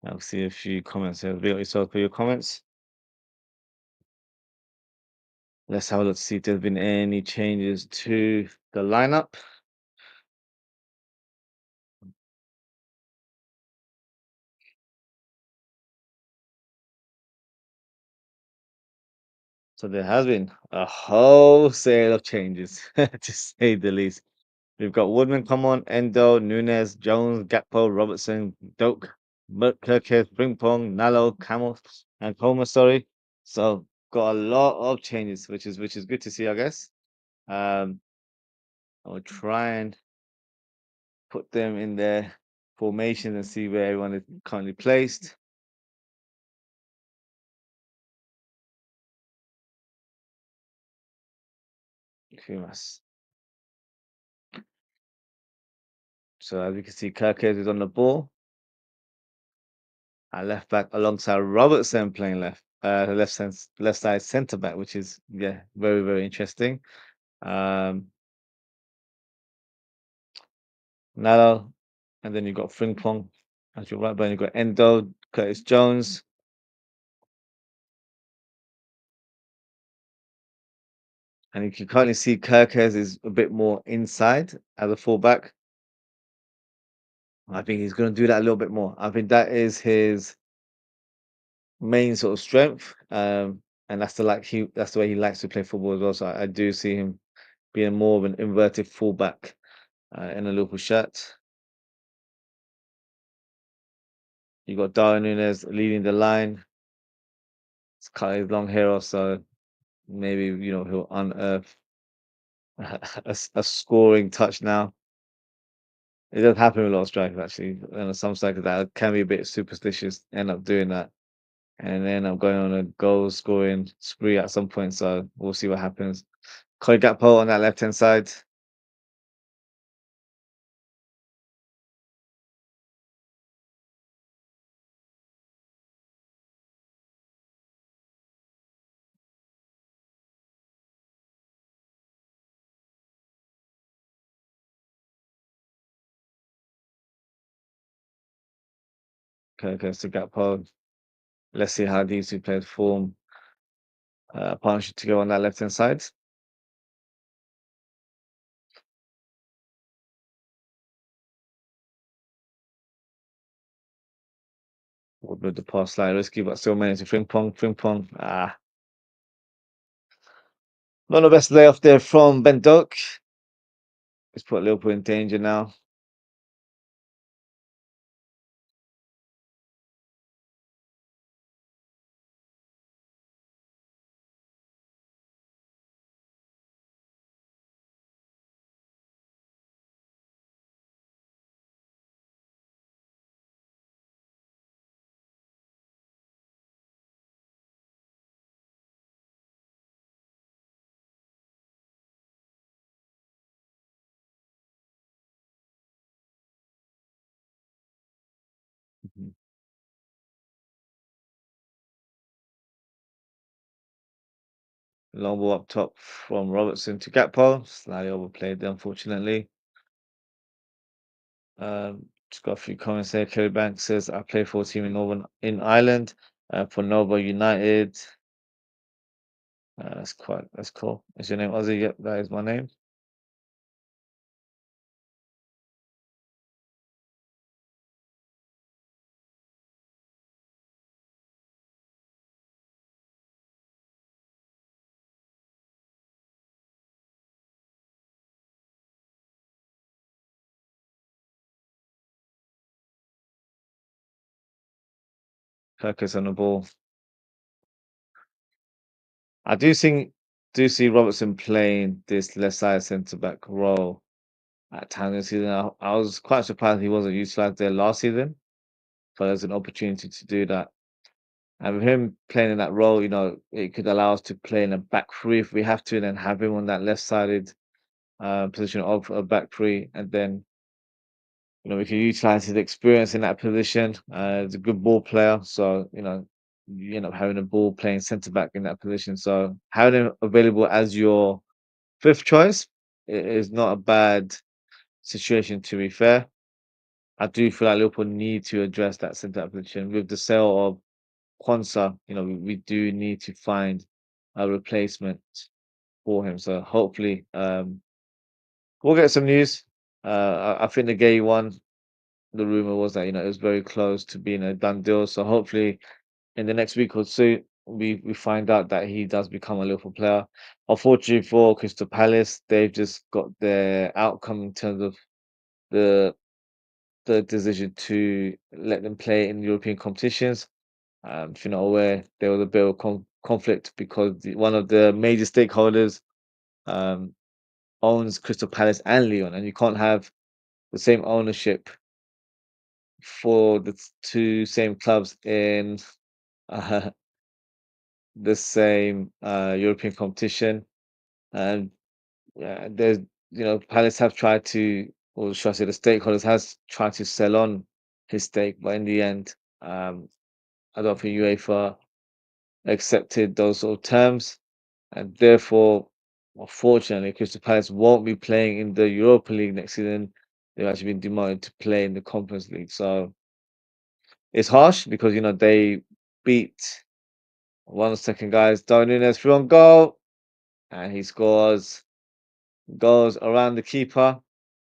I'll see a few comments here. Be yourself for your comments. Let's have a look to see if there's been any changes to the lineup. So there has been a wholesale of changes, to say the least. We've got Woodman come on, Endo, Nunes, Jones, Gakpo, Robertson, Doak, Kirkhead, Frimpong, Nalo, Camel, and Coleman, sorry. So got a lot of changes, which is good to see, I guess. Um, I'll try and put them in their formation and see where everyone is currently placed. Kumas. So as you can see, Kirkhead is on the ball. At left back alongside Robertson playing left side centre back, which is very very interesting. Um, Nalo, and then you've got Frimpong as your right back. You've got Endo, Curtis Jones, and you can currently see Kirkes is a bit more inside as a fullback. I think he's going to do that a little bit more. I think that is his main sort of strength, and that's the way he likes to play football as well. So I do see him being more of an inverted fullback in a Liverpool shirt. You got Darwin Nunes leading the line. He's cut his long hair off, so maybe he'll unearth a scoring touch now. It does happen with a lot of strikers actually. And some strikers that can be a bit superstitious end up doing that and end up going on a goal scoring spree at some point. So we'll see what happens. Cody Gakpo on that left hand side. Okay, goes to Gakpo. Let's see how these two players form a partnership to go on that left hand side. With the pass slightly risky, but still managed to Frimpong. Frimpong. Not the best layoff there from Ben Doak. It's put Liverpool in danger now. Mhm. Long ball up top from Robertson to Gakpo. Slightly overplayed, unfortunately. Just got a few comments there. Kerry Banks says, I play for a team in Ireland for Nova United. That's cool. Is your name Ozzie? Yep, that is my name. Kirkus on the ball. I do see Robertson playing this left side centre back role at times this season. I was quite surprised he wasn't utilised there last season, but there's an opportunity to do that. And with him playing in that role, it could allow us to play in a back three if we have to, and then have him on that left-sided position of a back three, and then we can utilize his experience in that position. He's a good ball player, so you end up having a ball playing centre back in that position. So having him available as your fifth choice is not a bad situation. To be fair, I do feel like Liverpool need to address that centre back position with the sale of Quansah. We do need to find a replacement for him. So hopefully, we'll get some news. I think the Gay one, the rumor was that it was very close to being a done deal. So hopefully, in the next week or two, we find out that he does become a Liverpool player. Unfortunately for Crystal Palace, they've just got their outcome in terms of the the decision to let them play in European competitions. If you're not aware, there was a bit of conflict because one of the major stakeholders um, owns Crystal Palace and Lyon, and you can't have the same ownership for the two same clubs in uh, the same European competition. And yeah, Palace have tried to, or should I say, the stakeholders has tried to sell on his stake, but in the end, I don't think UEFA accepted those sort of terms, and therefore, unfortunately, Crystal Palace won't be playing in the Europa League next season. They've actually been demoted to play in the Conference League, so it's harsh because they beat one of the second guys, Darwin Núñez, through on goal, and he scores, goes around the keeper.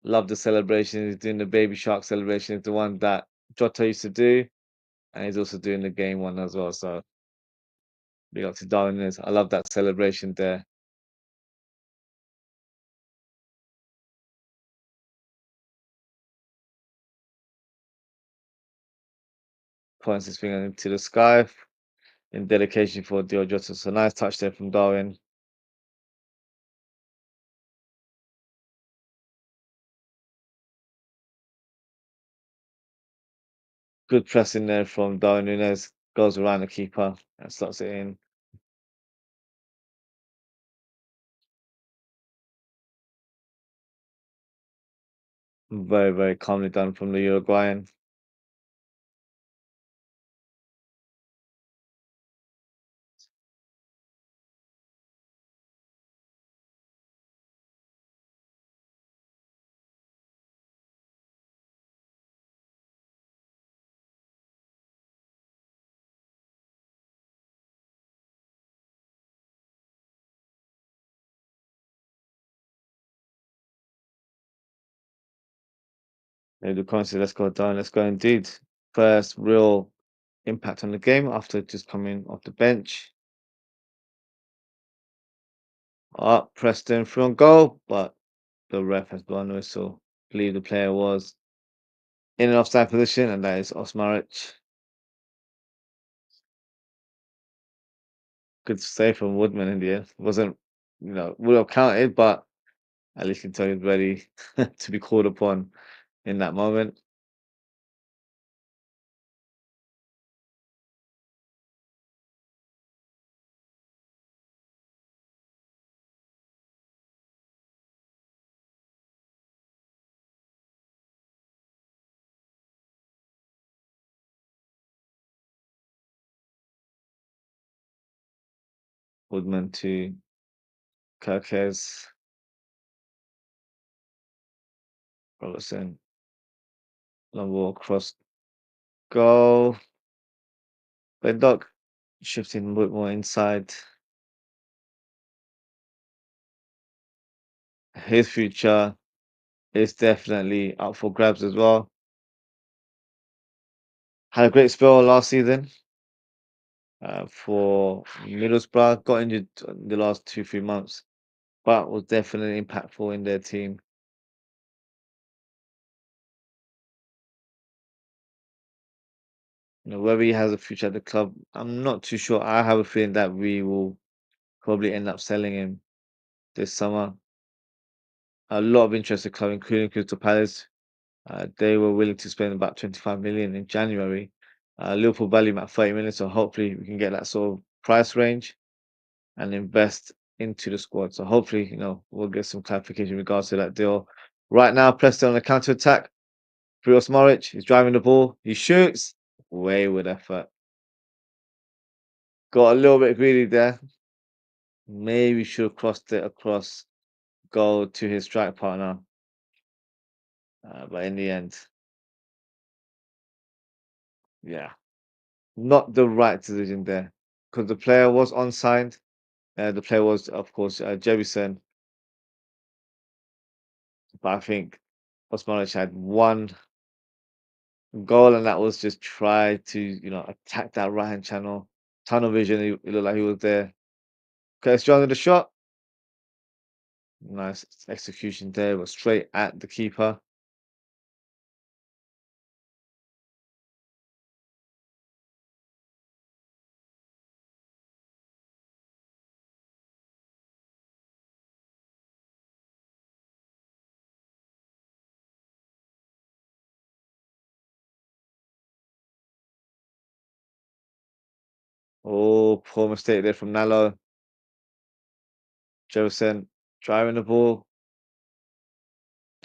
Love the celebration. He's doing the baby shark celebration. It's the one that Jota used to do, and he's also doing the game one as well. So big up to Darwin Núñez. I love that celebration there. Points his finger into the sky in dedication for Diogo Jota. So nice touch there from Darwin. Good pressing there from Darwin Núñez. Goes around the keeper and slots it in. Very, very calmly done from the Uruguayan. Maybe the coin let's go down, let's go indeed. First real impact on the game after just coming off the bench. Up, Preston through on goal, but the ref has blown the whistle. I believe the player was in an offside position, and that is Ozwrld. Good save from Woodman in the end. Wasn't, would have counted, but at least you can tell he's ready to be called upon in that moment. Woodman to Kirkes, Robertson, long ball cross goal. Doc shifting a bit more inside. His future is definitely up for grabs as well. Had a great spell last season for Middlesbrough. Got injured in the last 2-3 months, but was definitely impactful in their team. Whether he has a future at the club, I'm not too sure. I have a feeling that we will probably end up selling him this summer. a lot of interested club, including Crystal Palace. They were willing to spend about 25 million in January. Liverpool value him at 30 million, so hopefully we can get that sort of price range and invest into the squad. So hopefully, we'll get some clarification in regards to that deal. Right now, Preston on the counter attack. Prios Moric, he's driving the ball. He shoots. Wayward effort. Got a little bit greedy there. Maybe should have crossed it across goal to his strike partner. But in the end, yeah, not the right decision there. Because the player was unsigned. The player was, of course, Jebison. But I think Osmanic had one goal, and that was just try to, attack that right hand channel. Tunnel vision, it looked like he was there. Okay, strong with the shot. Nice execution there, but straight at the keeper. Oh, poor mistake there from Nalo. Jefferson driving the ball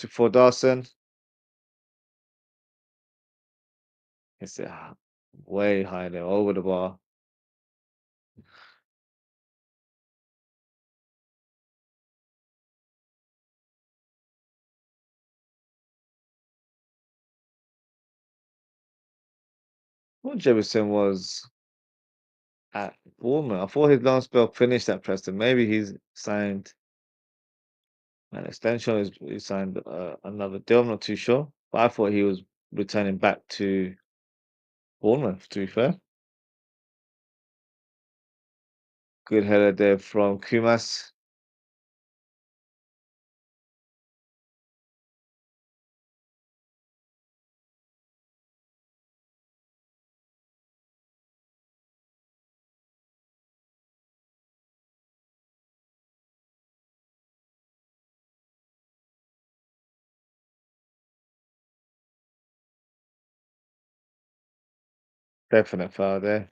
for Dawson. It's way high there, over the bar. Well, Jefferson was at Bournemouth. I thought his loan spell finished at Preston. Maybe he's signed an extension. He signed another deal. I'm not too sure. But I thought he was returning back to Bournemouth, to be fair. Good header there from Kumas. Definite foul there.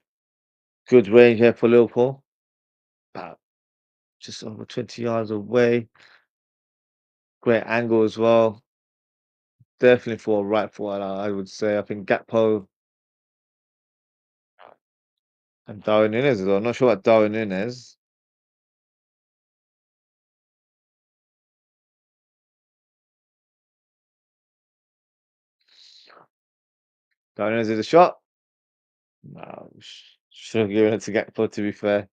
Good range here for Liverpool. About just over 20 yards away. Great angle as well. Definitely for a right forward, I would say. I think Gakpo and Darwin Nunez as well. I'm not sure about Darwin Nunez. Darwin Nunez is a shot. No, should have given it to Gakpo, to be fair.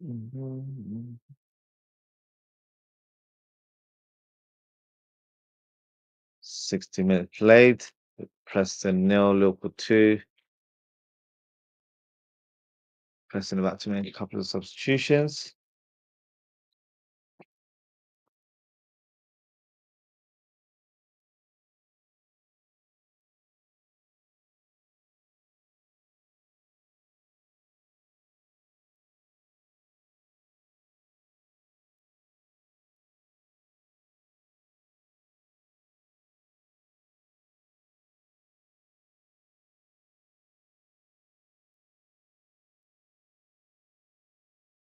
Mhm. 60 minutes played. Preston nil, Liverpool 2. Preston about to make a couple of substitutions.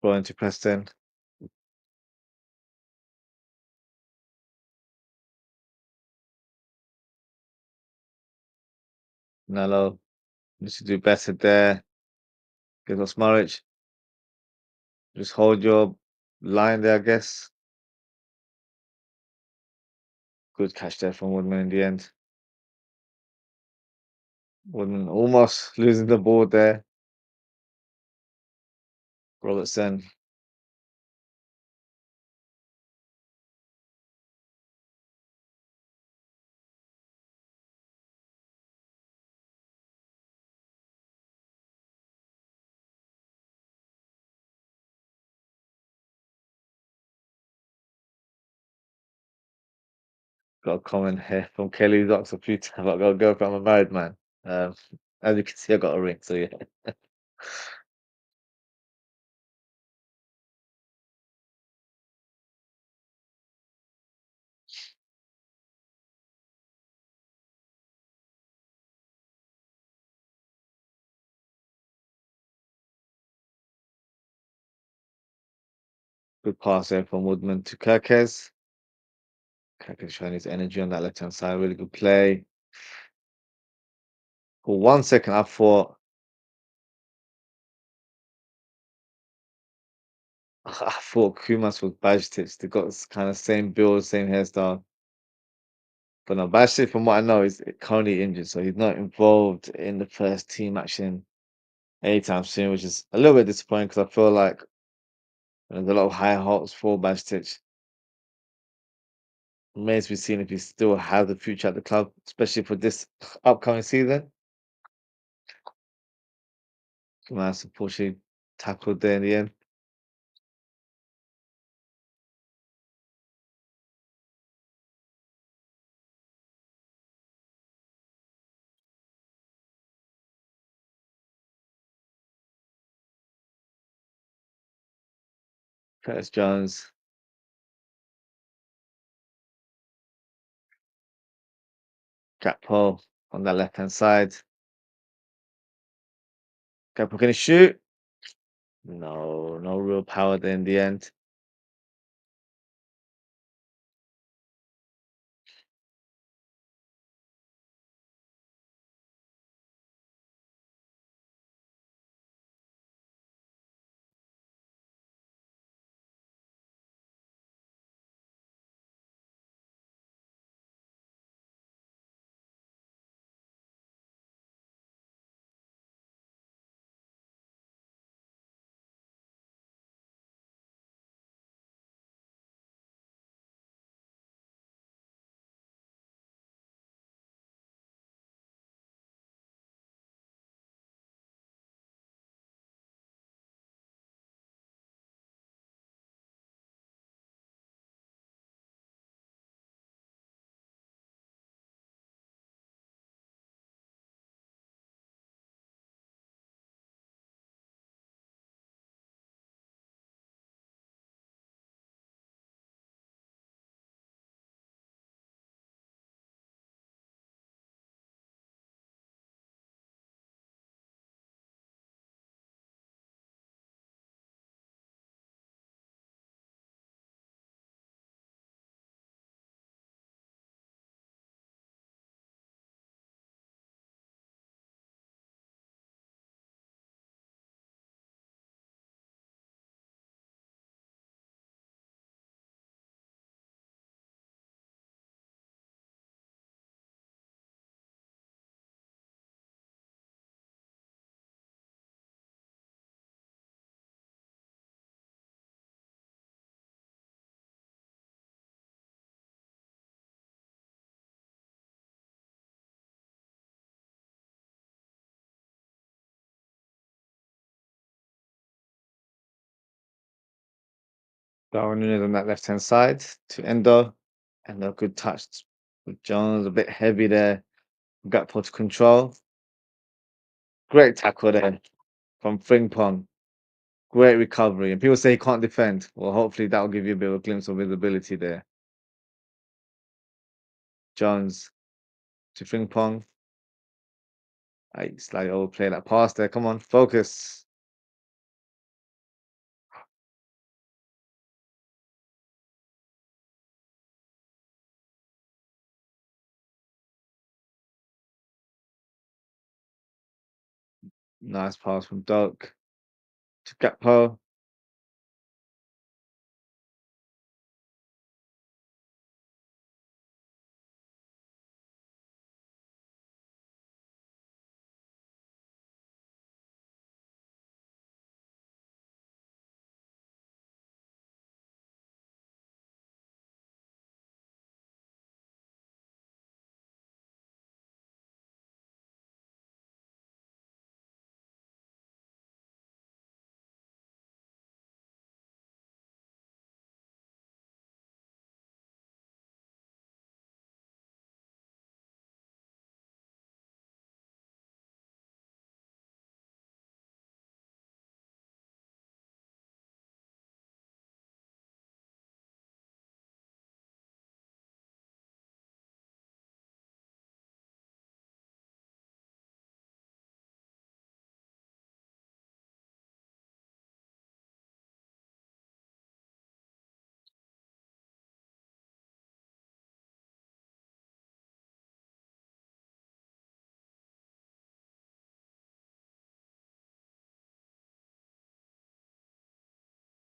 Going to Preston. Nello needs to do better there. Give us Morwich. Just hold your line there, I guess. Good catch there from Woodman in the end. Woodman almost losing the ball there. Robertson. Got a comment here from Kelly Docks a few times. I got a girlfriend, I'm a married man. Um, as you can see, I got a ring, so yeah. Good pass there from Woodman to Kirkes. Kirkes showing his energy on that left hand side. Really good play. For 1 second, I thought I thought Kumas was Bajtic. They got this kind of same build, same hairstyle. But no, Bajtic, from what I know, is currently injured, so he's not involved in the first team action anytime soon, which is a little bit disappointing because I feel like there's a lot of high hopes for Bajtic. Remains to be seen if he still has a future at the club, especially for this upcoming season. Kumas unfortunately tackled there in the end. Curtis Jones, Gakpo on that left hand side. Gakpo can he shoot? No, no real power there in the end. Darwin Núñez on that left hand side to Endo. And a good touch with Jones, a bit heavy there. Gakpo to control. Great tackle there from Frimpong. Great recovery. And people say he can't defend. Well, hopefully that will give you a bit of a glimpse of visibility there. Jones to Frimpong. I slightly overplay that pass there. Come on, focus. Nice pass from Doak to Gakpo.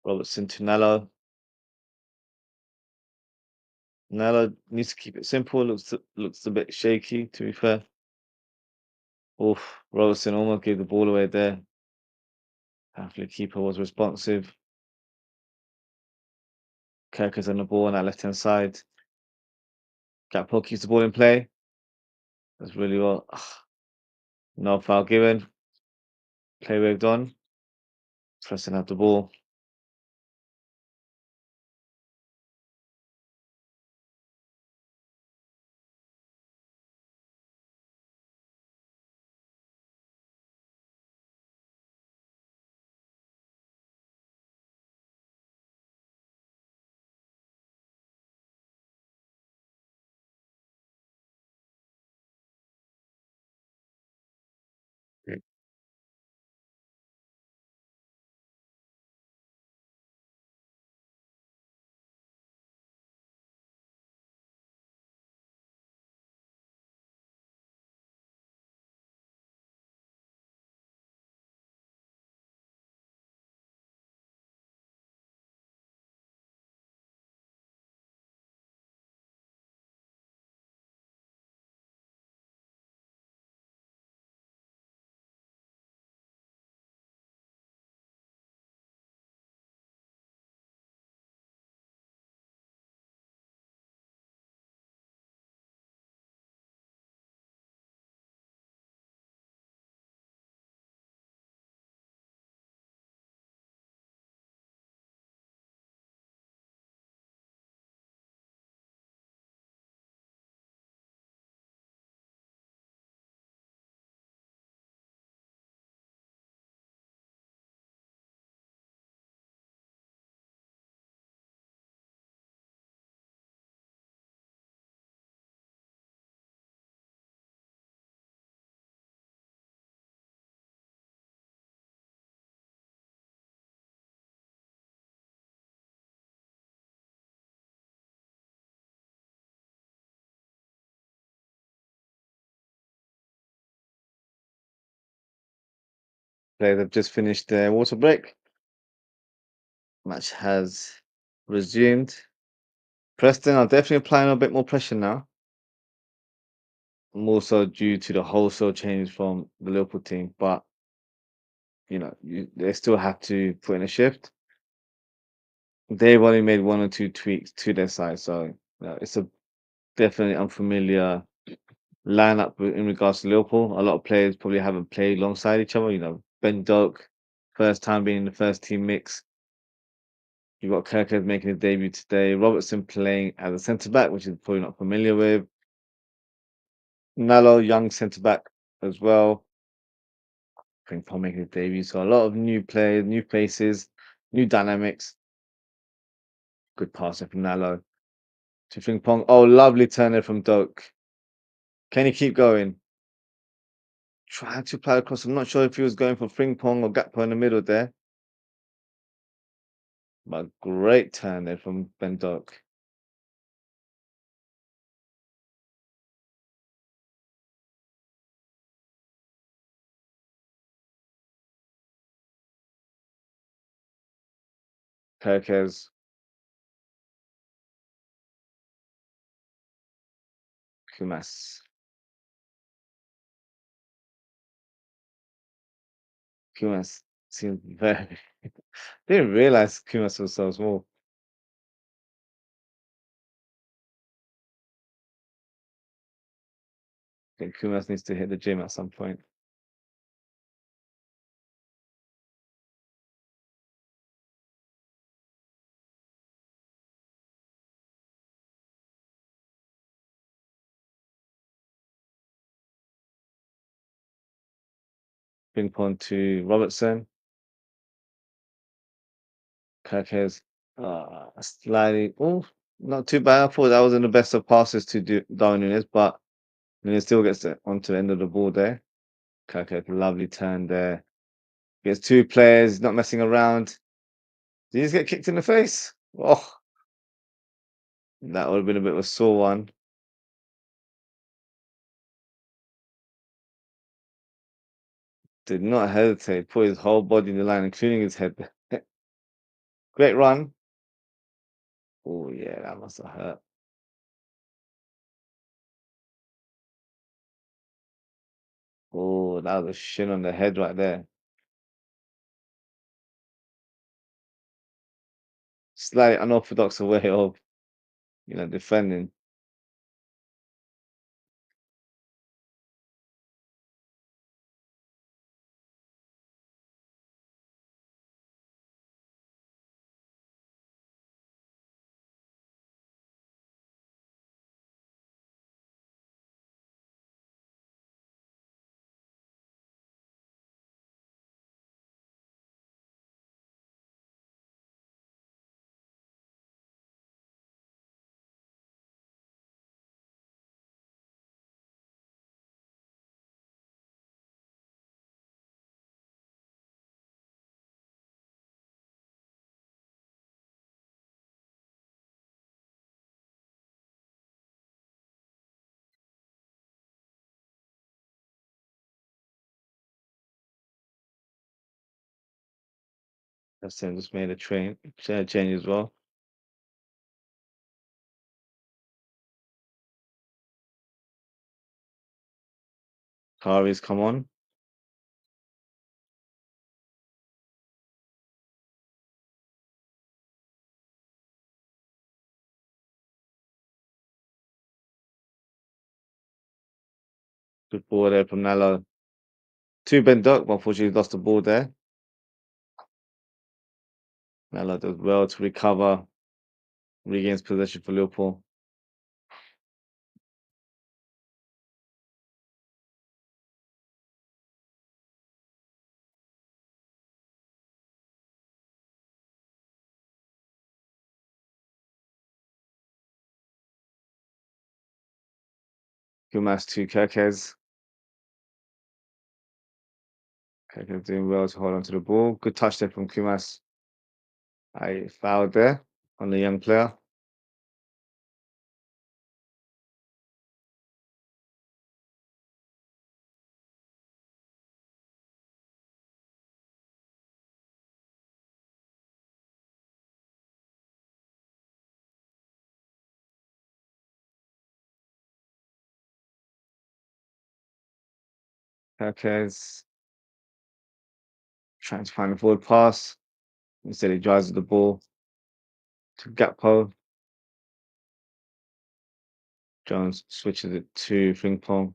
Robertson to Nello. Nello needs to keep it simple. Looks a bit shaky, to be fair. Oof, Robertson almost gave the ball away there. Hopefully, keeper was responsive. Kirker's on the ball on that left hand side. Gakpo keeps the ball in play. That's really well. No foul given. Play waved on. Preston had the ball. Players have just finished their water break. Match has resumed. Preston are definitely applying a bit more pressure now. More so due to the wholesale change from the Liverpool team. But, they still have to put in a shift. They've only made one or two tweaks to their side. So, it's a definitely unfamiliar lineup in regards to Liverpool. A lot of players probably haven't played alongside each other. Ben Doak, first time being in the first team mix. You've got Kirkhead making his debut today. Robertson playing as a centre back, which is probably not familiar with. Nalo, young centre back as well. Frimpong making his debut. So a lot of new players, new faces, new dynamics. Good passer from Nalo to Frimpong. Oh, lovely turn there from Doak. Can he keep going? Trying to play across. I'm not sure if he was going for Frimpong or Gakpo in the middle there. But great turn there from Ben Doak. Kerkez, Kumas. Kumas seems very. Didn't realize Kumas was so small. I think Kumas needs to hit the gym at some point. Ping pong to Robertson. Kerkez, slightly. Oh, not too bad. I thought that wasn't the best of passes to do Darwin Nunes, but Nunes still gets it onto the end of the ball there. Kerkez, lovely turn there. Gets two players, not messing around. Did he just get kicked in the face? Oh, that would have been a bit of a sore one. Did not hesitate, put his whole body in the line, including his head. Great run. Oh, yeah, that must have hurt. Oh, that was a shin on the head right there. Slightly unorthodox way of, defending. Preston just made a change as well. Kari's come on. Good ball there from Nalo. Two Ben Duck, but unfortunately he's lost the ball there. Nalo does well to recover, regains possession for Liverpool. Kumas to Kerkez. Kerkez doing well to hold on to the ball. Good touch there from Kumas. I fouled there on the young player. Kerkez trying to find a forward pass. Instead, he drives the ball to Gakpo. Jones switches it to Frimpong.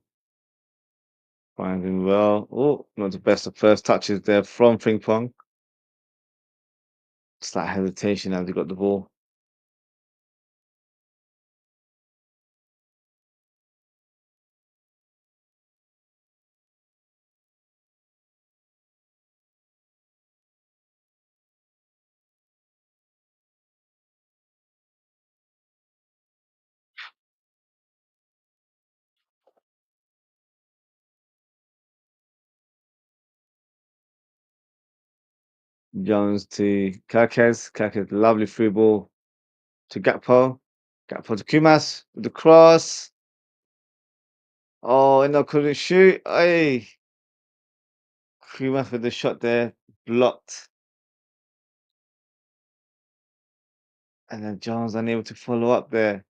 Finding well. Oh, not the best of first touches there from Frimpong. Slight hesitation as he got the ball. Jones to Kerkez. Kerkez, lovely through ball to Gakpo. Gakpo to Kumas with the cross. Oh, no, couldn't shoot. Hey, Kumas with the shot there, blocked. And then Jones unable to follow up there.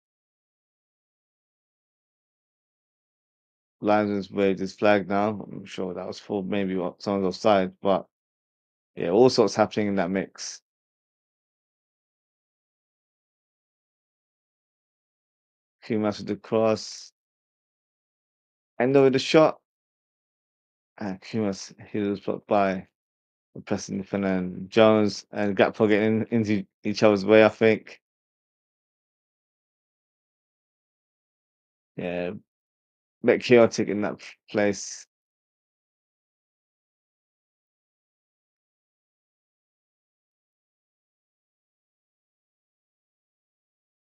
Linesman's waved his flag now. I'm sure that was for maybe what someone's offside, but yeah, all sorts happening in that mix. Kumas with the cross. Endo with the shot. And Kumas, he was blocked by the Preston defender and Jones and Gakpo getting into each other's way, I think. Yeah, a bit chaotic in that place.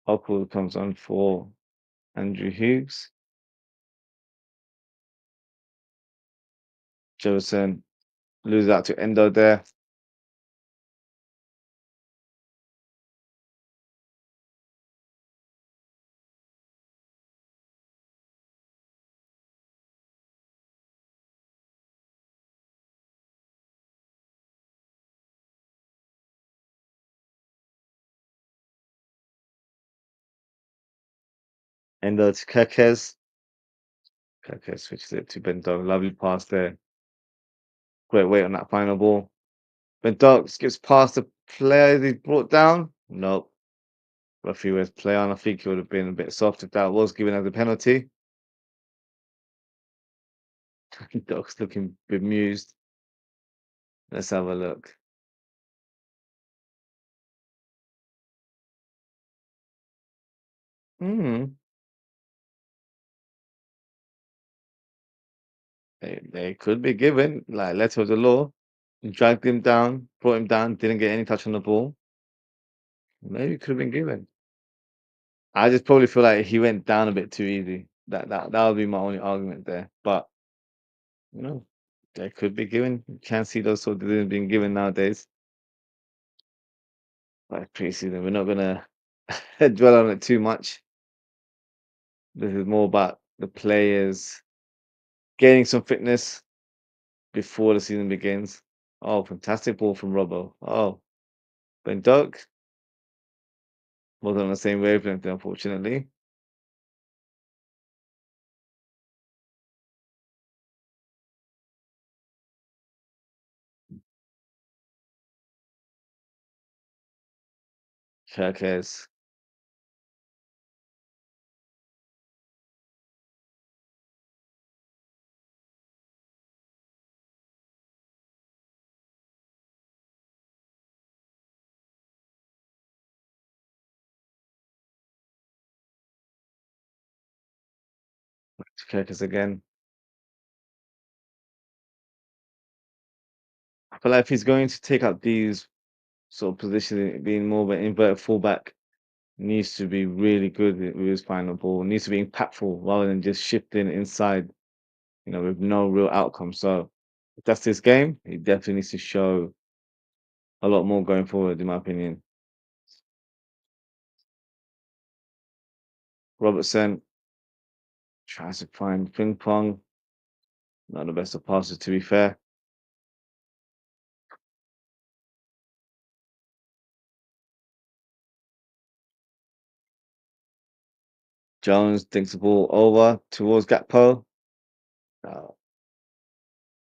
Alcohol comes on for Andrew Hughes. Jefferson loses out to Endo there. Endo to Kekes. Kekes switches it to Bento. Lovely pass there. Great weight on that final ball. Bento skips past the player he brought down. Nope. Referee was play on. I think it would have been a bit soft if that was given as a penalty. Doc's looking bemused. Let's have a look. Hmm. They could be given, like letter of the law. Dragged him down, brought him down, didn't get any touch on the ball. Maybe could have been given. I just probably feel like he went down a bit too easy. That would be my only argument there. But you know, they could be given. You can't see those sort of decisions being given nowadays. Like preseason, we're not gonna dwell on it too much. This is more about the players gaining some fitness before the season begins. Oh, fantastic ball from Robbo. Oh, Ben Doug wasn't on the same wavelength, unfortunately. Kirkes. Kirkes again. I feel like if he's going to take up these sort of positions, being more of an inverted fullback, needs to be really good with his final ball. Needs to be impactful rather than just shifting inside, with no real outcome. So if that's his game, he definitely needs to show a lot more going forward, in my opinion. Robertson tries to find ping pong. Not the best of passes, to be fair. Jones thinks the ball over towards Gakpo. Uh,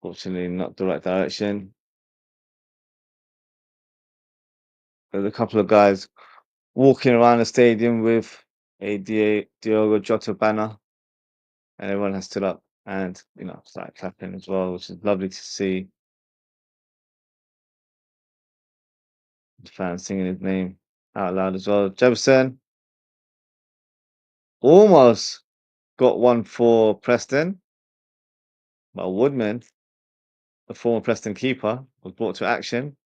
Fortunately, not the right direction. There's a couple of guys walking around the stadium with a Diogo Jota banner, and everyone has stood up and started clapping as well, which is lovely to see. The fans singing his name out loud as well. Jefferson almost got one for Preston, but Woodman, the former Preston keeper, was brought to action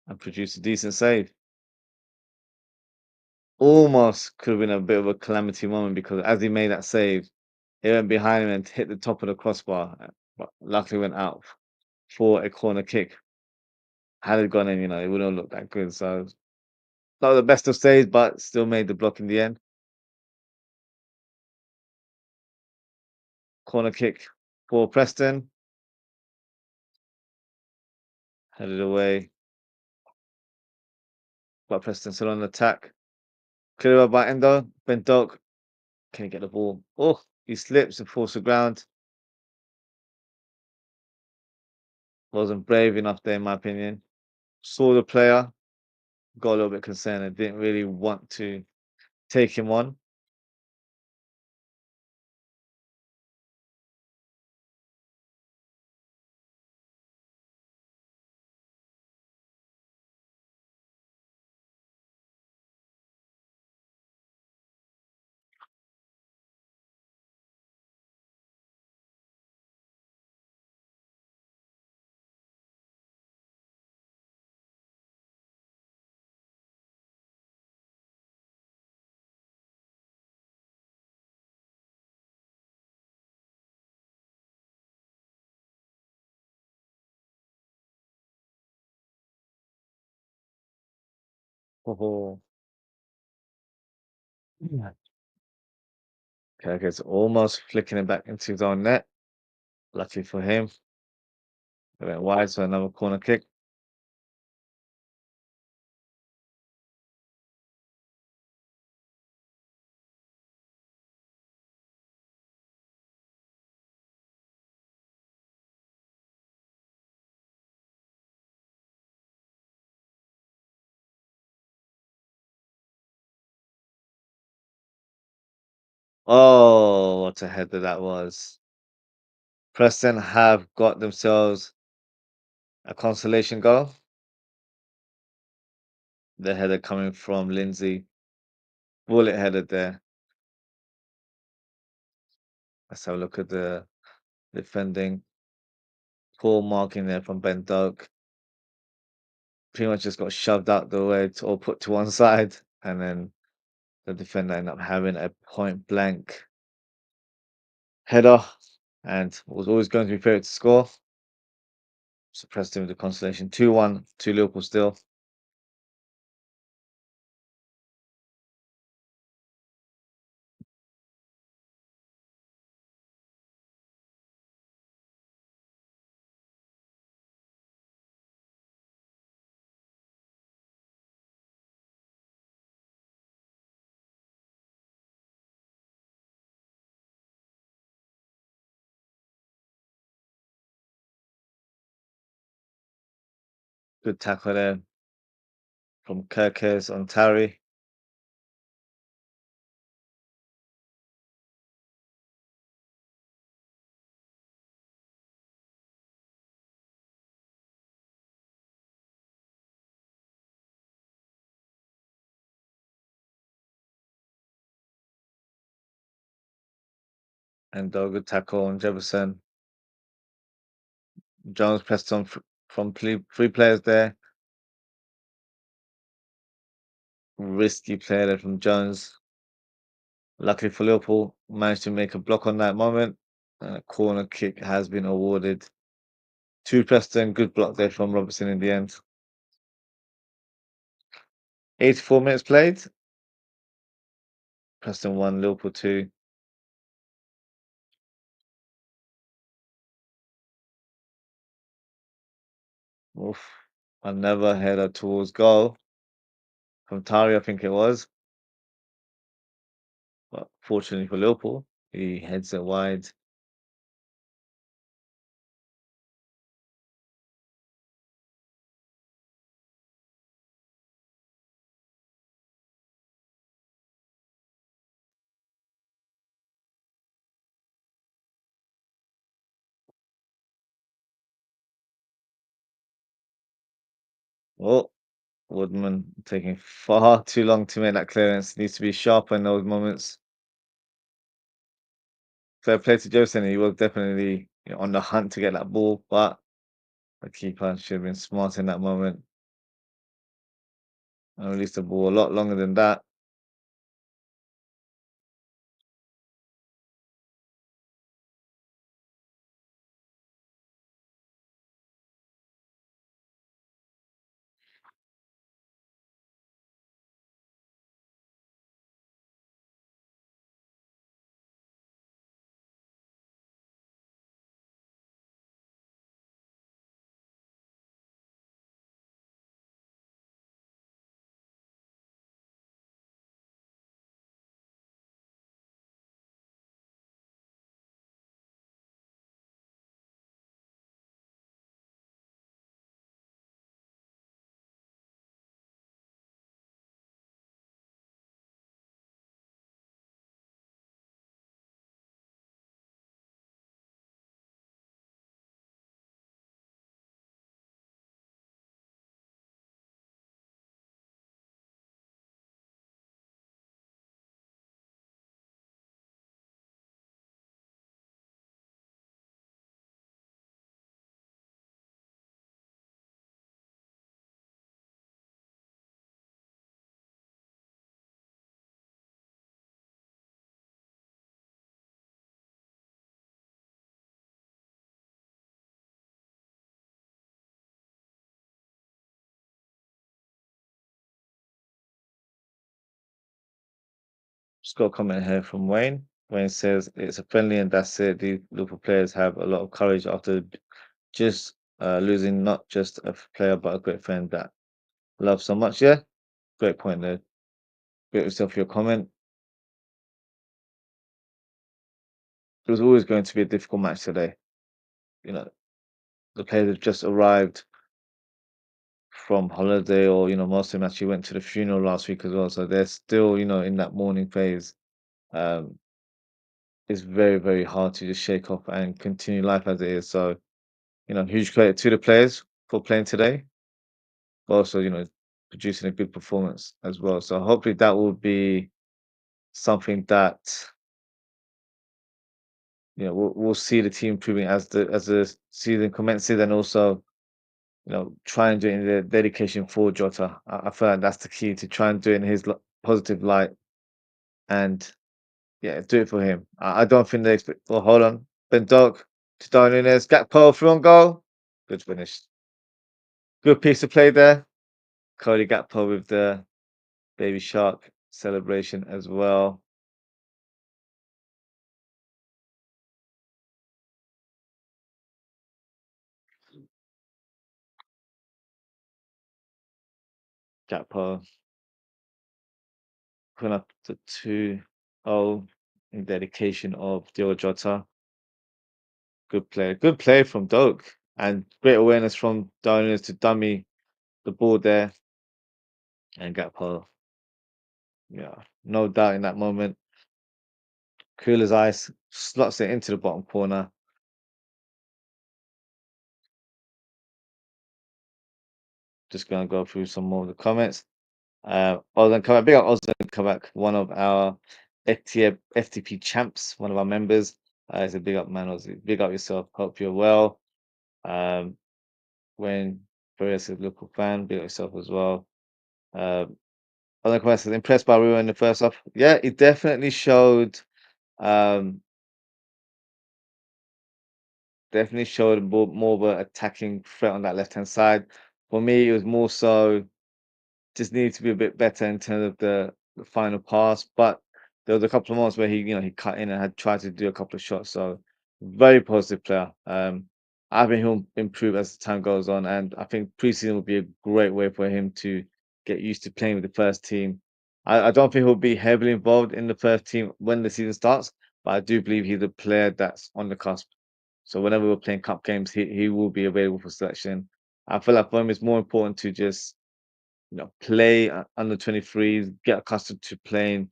and produced a decent save. Almost could have been a bit of a calamity moment because as he made that save, he went behind him and hit the top of the crossbar, but luckily went out for a corner kick. Had it gone in, it wouldn't have looked that good. So not the best of saves, but still made the block in the end. Corner kick for Preston, headed away, but Preston still on attack. Clear by Endo. Bentok. Can he get the ball? Oh, he slips and falls to the ground. Wasn't brave enough there, in my opinion. Saw the player, got a little bit concerned and didn't really want to take him on. Oh, yeah. Okay, it's almost flicking it back into his own net. Lucky for him. It went wide, so another corner kick. Oh, what a header that was. Preston have got themselves a consolation goal. The header coming from Lindsay. Bullet headed there. Let's have a look at the defending. Poor marking there from Ben Doak. Pretty much just got shoved out the way or put to one side. And then the defender ended up having a point blank header and was always going to be favourite to score. Suppressed him with the consolation 2-1 to Liverpool still. Good tackle there from Kirkes on Tarry. And a good tackle on Jefferson. Jones pressed on from three players there. Risky play there from Jones. Luckily for Liverpool, managed to make a block on that moment. And a corner kick has been awarded to Preston. Good block there from Robertson in the end. 84 minutes played. Preston 1, Liverpool 2. Oof. Another header towards goal from Tari, I think it was. But fortunately for Liverpool, he heads it wide. Oh, Woodman taking far too long to make that clearance. Needs to be sharper in those moments. Fair play to Joseph. He was definitely on the hunt to get that ball, but the keeper should have been smart in that moment and released the ball a lot longer than that. Just got a comment here from Wayne. Wayne says it's a friendly and that's it. The Liverpool players have a lot of courage after just losing not just a player but a great friend that love so much. Yeah, great point there. Great yourself for your comment. It was always going to be a difficult match today. You know, the players have just arrived from holiday, or most of them actually went to the funeral last week as well. So they're still, in that mourning phase. Um, it's very, very hard to just shake off and continue life as it is. So, huge credit to the players for playing today, but also, producing a good performance as well. So hopefully that will be something that we'll see the team improving as the season commences, and also try and do it in the dedication for Jota. I feel like that's the key, to try and do it in his positive light, and yeah, do it for him. I don't think they expect. Oh, hold on, Ben Doak to Darwin Núñez, Gakpo through on goal. Good finish. Good piece of play there. Cody Gakpo with the baby shark celebration as well. Gakpo putting up the 2-0 in dedication of Diogo Jota. Good play. Good play from Doak. And great awareness from Darwin Núñez to dummy the ball there. And Gakpo, yeah, no doubt in that moment. Cool as ice, slots it into the bottom corner. Just gonna go through some more of the comments. Ozan Kabak, big up Ozan Kabak, one of our FTP champs, one of our members. He's a big up man, Ozzy. Big up yourself. Hope you're well. Um, when Perez is a local fan, big up yourself as well. Ozan Kabak says, impressed by Rua in the first half. Yeah, it definitely showed. Um, definitely showed more of an attacking threat on that left hand side. For me, it was more so just needed to be a bit better in terms of the final pass. But there was a couple of moments where he cut in and had tried to do a couple of shots. So very positive player. I think he'll improve as the time goes on, and I think preseason will be a great way for him to get used to playing with the first team. I don't think he'll be heavily involved in the first team when the season starts, but I do believe he's a player that's on the cusp. So whenever we're playing cup games, he will be available for selection. I feel like for him, it's more important to just play under 23s, get accustomed to playing,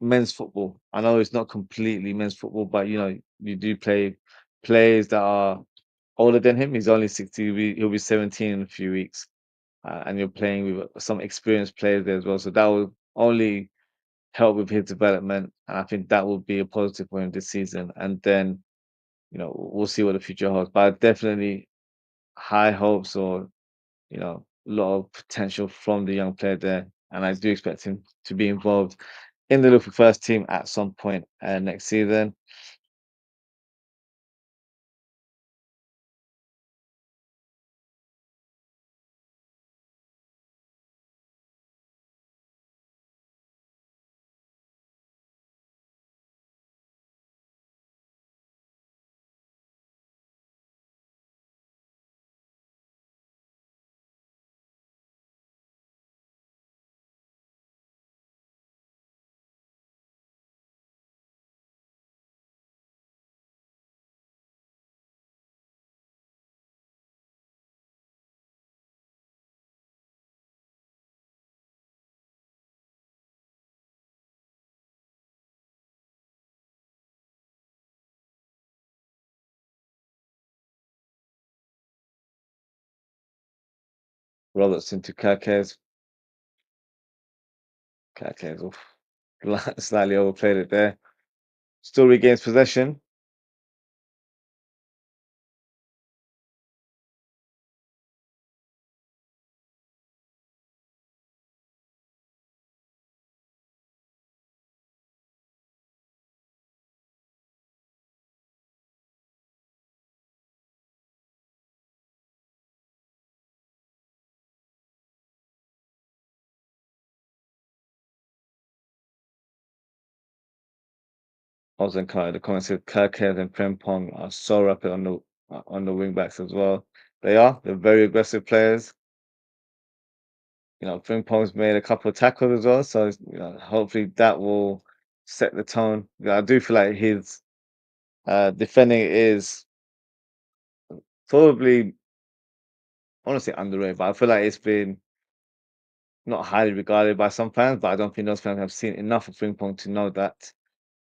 men's football. I know it's not completely men's football, but you do play players that are older than him. He's only 60. He'll be 17 in a few weeks, and you're playing with some experienced players there as well. So that will only help with his development, and I think that will be a positive for him this season. And then we'll see what the future holds. But definitely high hopes, or a lot of potential from the young player there, and I do expect him to be involved in the Liverpool first team at some point next season. Robertson to Kakes. Kakes, slightly overplayed it there. Still regains possession. Also, in the comments said Kirkhead and Frimpong are so rapid on the wing backs as well. They're very aggressive players. Frimpong's made a couple of tackles as well, so hopefully that will set the tone. I do feel like his defending is probably honestly underrated, but I feel like it's been not highly regarded by some fans, but I don't think those fans have seen enough of Frimpong to know that.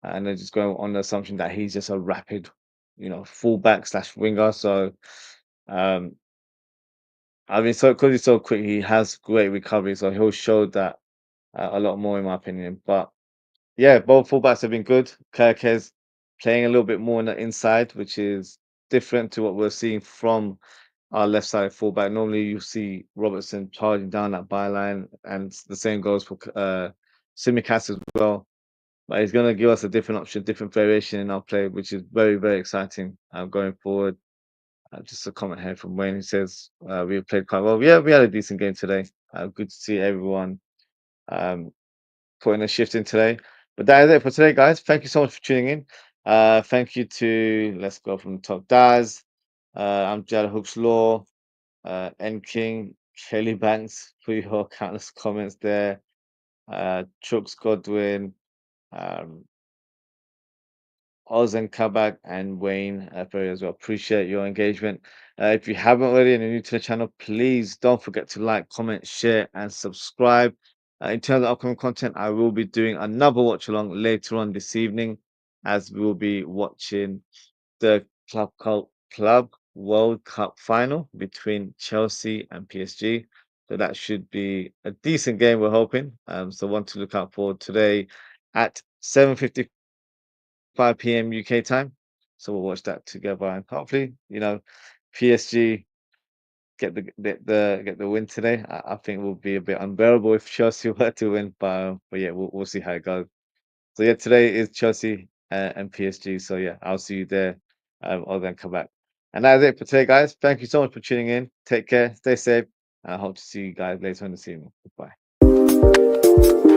And they're just going on the assumption that he's just a rapid, fullback slash winger. So, um, I mean, so because he's so quick, he has great recovery, so he'll show that a lot more, in my opinion. But yeah, both fullbacks have been good. Kirkes playing a little bit more on the inside, which is different to what we're seeing from our left side fullback. Normally, you see Robertson charging down that byline, and the same goes for Simicast as well. But he's going to give us a different option, different variation in our play, which is very, very exciting going forward. Just a comment here from Wayne who says we played quite well. Yeah, we had a decent game today. Good to see everyone um, putting a shift in today. But that is it for today, guys. Thank you so much for tuning in. Thank you to, let's go from the top, Daz, I'm Jada Hooks Law, N King, Kelly Banks for your countless comments there. Chooks Godwin, um, Oz and Kabak and Wayne Perry as well. Appreciate your engagement. If you haven't already and you're new to the channel, please don't forget to like, comment, share, and subscribe. In terms of upcoming content, I will be doing another watch along later on this evening, as we will be watching the Club World Cup final between Chelsea and PSG. So that should be a decent game, we're hoping. So one to look out for today at 7:50 5 p.m. UK time. So we'll watch that together, and hopefully, PSG get the win today. I think it will be a bit unbearable if Chelsea were to win, but yeah, we'll see how it goes. So yeah, today is Chelsea and PSG. So yeah, I'll see you there. I'll then come back. And that's it for today, guys. Thank you so much for tuning in. Take care, stay safe, and I hope to see you guys later on this evening. Goodbye.